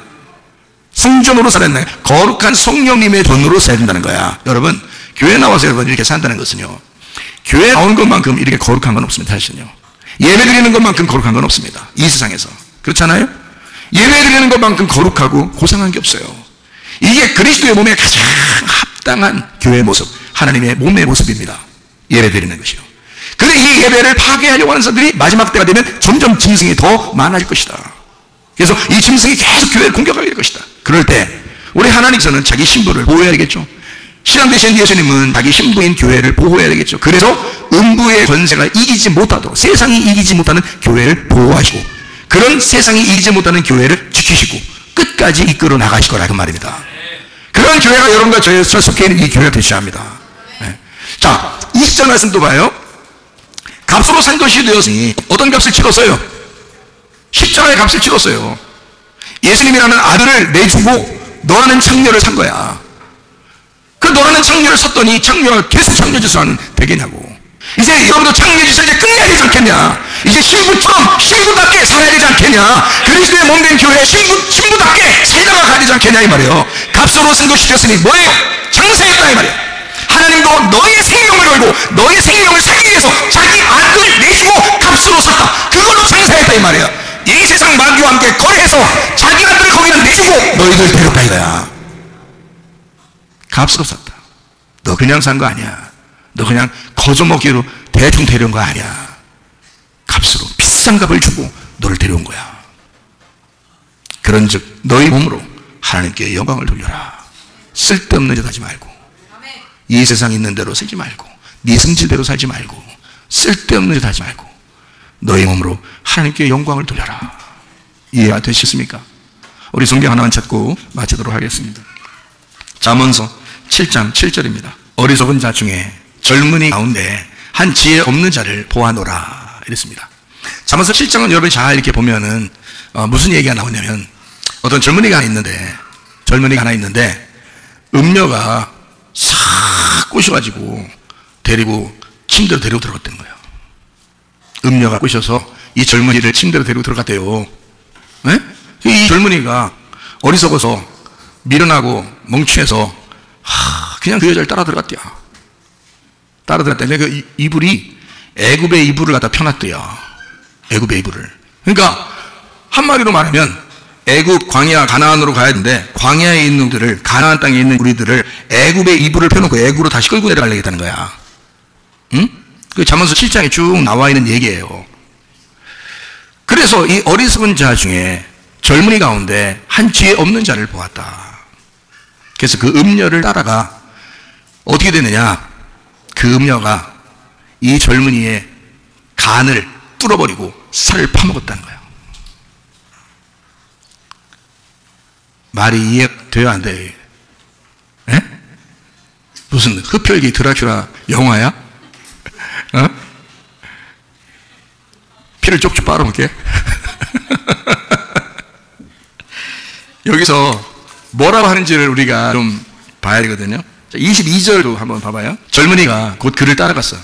성전으로 살아야 된다는 거야. 거룩한 성령님의 전으로 살아야 된다는 거야. 여러분, 교회 나와서 여러분 이렇게 산다는 것은요, 교회 나오는 것만큼 이렇게 거룩한 건 없습니다. 사실은요, 예배 드리는 것만큼 거룩한 건 없습니다. 이 세상에서. 그렇잖아요? 예배 드리는 것만큼 거룩하고 고상한 게 없어요. 이게 그리스도의 몸에 가장 합당한 교회의 모습, 하나님의 몸의 모습입니다. 예배 드리는 것이요. 그런데 이 예배를 파괴하려고 하는 사람들이 마지막 때가 되면 점점 짐승이 더 많아질 것이다. 그래서 이 짐승이 계속 교회를 공격하게 될 것이다. 그럴 때 우리 하나님께서는 자기 신부를 보호해야 되겠죠. 신앙 되신 예수님은 자기 신부인 교회를 보호해야 되겠죠. 그래서 음부의 권세가 이기지 못하도록, 세상이 이기지 못하는 교회를 보호하시고, 그런 세상이 이기지 못하는 교회를 지키시고 끝까지 이끌어 나가실 거라 그 말입니다. 그런 교회가 여러분과 저희 속해 있는 이 교회가 되셔야 합니다. 네. 자, 20절 말씀 또 봐요. 값으로 산 것이 되었으니 어떤 값을 치렀어요? 십자가의 값을 치렀어요. 예수님이라는 아들을 내주고 너라는 창녀를 산 거야. 그 너라는 창녀를 샀더니 창녀가 계속 창녀짓을 하는 되겠냐고. 이제 여러분도 창녀짓을 이제 끝내야 되지 않겠냐. 이제 신부처럼 신부답게 살아야 되지 않겠냐. 그리스도의 몸된 교회 신부답게 살다가 가야 되지 않겠냐 이 말이에요. 값으로 쓴 것이 되었으니 뭐예요? 장사했다 이 말이에요. 하나님도 너의 생명을 걸고 너의 생명을 살기 위해서 자기 아들을 내주고 값으로 샀다. 그걸로 장사했다 이 말이에요. 이 세상 마귀와 함께 거래해서 자기 아들을 거기다 내주고 너희들 데렸다 이거야. 값으로 샀다. 너 그냥 산 거 아니야. 너 그냥 거저먹기로 대충 데려온 거 아니야. 값으로 비싼 값을 주고 너를 데려온 거야. 그런즉 너희 몸으로 하나님께 영광을 돌려라. 쓸데없는 짓 하지 말고, 이 세상 있는 대로 살지 말고, 네 성질대로 살지 말고, 쓸데없는 짓 하지 말고 너희 몸으로 하나님께 영광을 돌려라. 이해가 되셨습니까? 우리 성경 하나만 찾고 마치도록 하겠습니다. 잠언서 7장 7절입니다. 어리석은 자 중에 젊은이 가운데 한 지혜 없는 자를 보아노라 이랬습니다. 잠언서 7장은 여러분이 잘 이렇게 보면은 무슨 얘기가 나오냐면, 어떤 젊은이가 하나 있는데 음녀가 싹 꼬셔가지고 데리고 침대로 데리고 들어갔다는 거예요. 음녀가 꼬셔서 이 젊은이를 침대로 데리고 들어갔대요. 네? 이 젊은이가 어리석어서 미련하고 멍청해서 그냥 그 여자를 따라 들어갔대요. 따라 들어갔다는데 그 이불이 애굽의 이불을 갖다 펴놨대요. 애굽의 이불을. 그러니까 한마디로 말하면 애굽 광야 가나안으로 가야 되는데 광야에 있는 우리들을, 가나안 땅에 있는 우리들을 애굽의 이불을 펴놓고 애굽으로 다시 끌고 내려가려겠다는 거야. 응? 그 잠언서 7장에 쭉 나와 있는 얘기예요. 그래서 이 어리석은 자 중에 젊은이 가운데 한 지혜 없는 자를 보았다. 그래서 그 음녀를 따라가 어떻게 되느냐, 그 음녀가 이 젊은이의 간을 뚫어버리고 살을 파먹었다는 거예요. 말이 이해돼요 안 돼요? 에? 무슨 흡혈귀 드라큘라 영화야? 어? 피를 쪽쪽 빨아먹게? 여기서 뭐라고 하는지를 우리가 좀 봐야 되거든요. 22절도 한번 봐봐요. 젊은이가 곧 그를 따라갔어.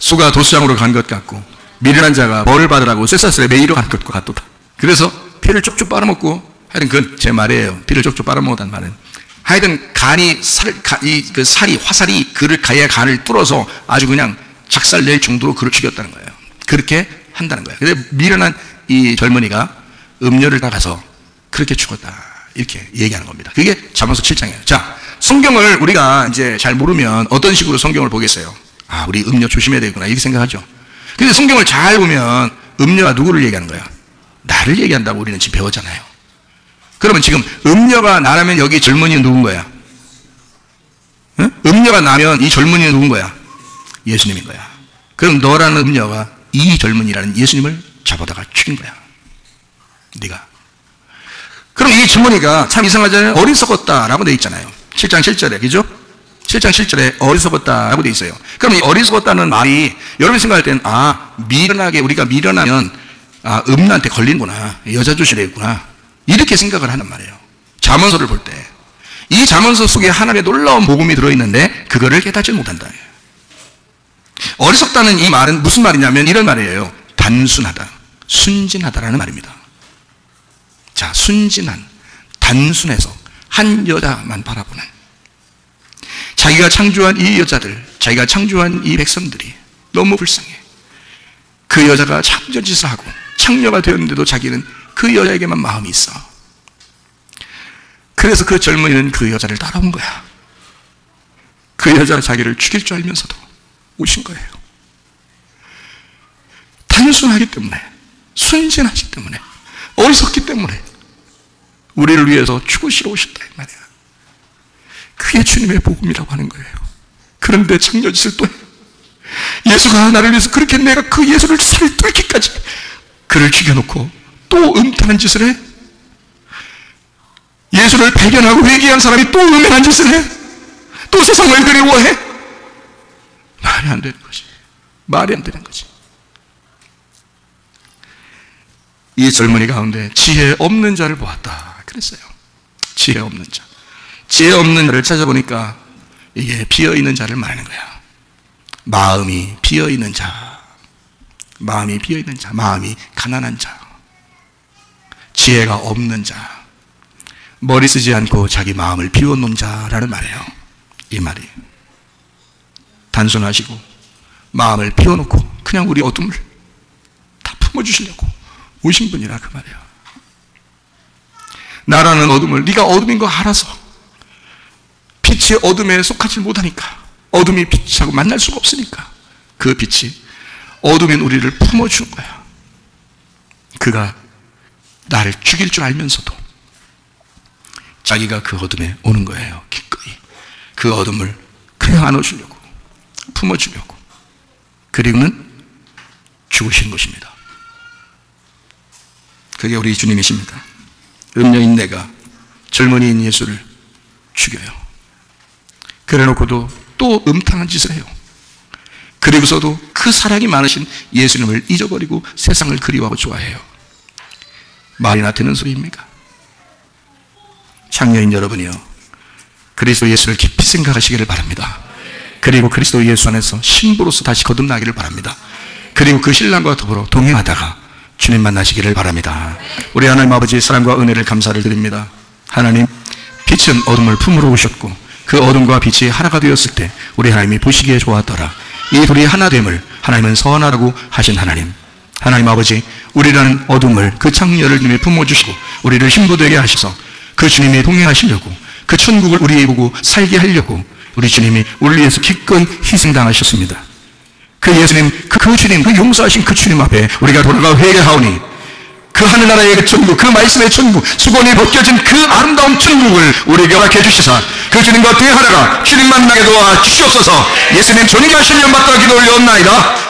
수가 도수장으로 간 것 같고 미련한 자가 벌을 받으라고 쇠사슬에 매이러 간 것과 같도다. 그래서 피를 쪽쪽 빨아먹고, 하여튼 그건 제 말이에요. 피를 쪽쪽 빨아먹었다는 말은 하여튼 간이 그 살이 화살이 그를 가야 간을 뚫어서 아주 그냥 작살 낼 정도로 그를 죽였다는 거예요. 그렇게 한다는 거예요. 근데 미련한 이 젊은이가 음녀를 따라서 그렇게 죽었다, 이렇게 얘기하는 겁니다. 그게 잠언서 7장이에요. 자, 성경을 우리가 이제 잘 모르면 어떤 식으로 성경을 보겠어요? 아, 우리 음녀 조심해야 되겠구나, 이렇게 생각하죠. 근데 성경을 잘 보면 음녀가 누구를 얘기하는 거야? 나를 얘기한다고 우리는 지금 배웠잖아요. 그러면 지금 음녀가 나라면 여기 젊은이는 누군 거야? 응? 음녀가 나면 이 젊은이는 누군 거야? 예수님인 거야. 그럼 너라는 음녀가 이 젊은이라는 예수님을 잡아다가 죽인 거야. 네가. 그럼 이 젊은이가 참 이상하잖아요. 어리석었다라고 되어 있잖아요. 7장 7절에, 그죠? 7장 7절에 어리석었다라고 되어 있어요. 그럼 이 어리석었다는 말이 여러분이 생각할 때는 미련하게 우리가 미련하면 음란한테 걸리는구나, 여자 조심해야겠구나, 이렇게 생각을 하는 말이에요. 잠언서를 볼 때 이 잠언서 속에 하나님의 놀라운 복음이 들어있는데 그거를 깨닫지 못한다. 어리석다는 이 말은 무슨 말이냐면 이런 말이에요. 단순하다, 순진하다라는 말입니다. 자, 순진한, 단순해서 한 여자만 바라보는, 자기가 창조한 이 여자들, 자기가 창조한 이 백성들이 너무 불쌍해. 그 여자가 창조짓을 하고 창녀가 되었는데도 자기는 그 여자에게만 마음이 있어. 그래서 그 젊은이는 그 여자를 따라온 거야. 그 여자가 자기를 죽일 줄 알면서도 오신 거예요. 단순하기 때문에, 순진하기 때문에, 어리석기 때문에 우리를 위해서 죽으시러 오셨다 이 말이야. 그게 주님의 복음이라고 하는 거예요. 그런데 창녀짓을 또 해. 예수가 나를 위해서 그렇게 내가 그 예수를 살을 뚫기까지 그를 죽여놓고 또 음탕한 짓을 해. 예수를 발견하고 회개한 사람이 또 음행한 짓을 해. 또 세상을 그리워해. 말이 안 되는 거지. 말이 안 되는 거지. 이 젊은이 가운데 지혜 없는 자를 보았다 그랬어요. 지혜 없는 자. 지혜 없는 자를 찾아보니까 이게 비어있는 자를 말하는 거야. 마음이 비어있는 자, 마음이 비어있는 자, 마음이 가난한 자, 지혜가 없는 자, 머리 쓰지 않고 자기 마음을 비워놓은 자라는 말이에요. 이 말이 단순하시고 마음을 비워놓고 그냥 우리 어둠을 다 품어주시려고 오신 분이라 그 말이에요. 나라는 어둠을 네가 어둠인 거 알아서 빛이 어둠에 속하지 못하니까, 어둠이 빛하고 만날 수가 없으니까 그 빛이 어둠인 우리를 품어주는 거야. 그가 나를 죽일 줄 알면서도 자기가 그 어둠에 오는 거예요. 기꺼이 그 어둠을 그냥 안아주려고, 품어주려고. 그리고는 죽으신 것입니다. 그게 우리 주님이십니다. 음녀인 내가 젊은이인 예수를 죽여요. 그래놓고도 또 음탕한 짓을 해요. 그리고서도 그 사랑이 많으신 예수님을 잊어버리고 세상을 그리워하고 좋아해요. 말이나 되는 소리입니까? 창녀인 여러분이요, 그리스도 예수를 깊이 생각하시기를 바랍니다. 그리고 그리스도 예수 안에서 신부로서 다시 거듭나기를 바랍니다. 그리고 그 신랑과 더불어 동행하다가 주님 만나시기를 바랍니다. 우리 하나님 아버지의 사랑과 은혜를 감사를 드립니다. 하나님, 빛은 어둠을 품으러 오셨고 그 어둠과 빛이 하나가 되었을 때 우리 하나님이 보시기에 좋았더라. 이 둘이 하나됨을 하나님은 선하라고 하신 하나님, 하나님 아버지, 우리라는 어둠을, 그 창녀를 주님이 품어주시고 우리를 신부되게 하셔서 그 주님이 동행하시려고, 그 천국을 우리에게 보고 살게 하려고 우리 주님이 우리를 위해서 기꺼이 희생당하셨습니다. 그 예수님, 그 주님, 그 용서하신 그 주님 앞에 우리가 돌아가 회개하오니 그 하늘나라의 그 천국, 그 말씀의 천국, 수건이 벗겨진 그 아름다운 천국을 우리에게 허락해 주시사 그 주님과 동행하다가 주님 만나게 도와 주시옵소서. 예수님 존귀하신 이름 받들어 기도 올려옵나이다.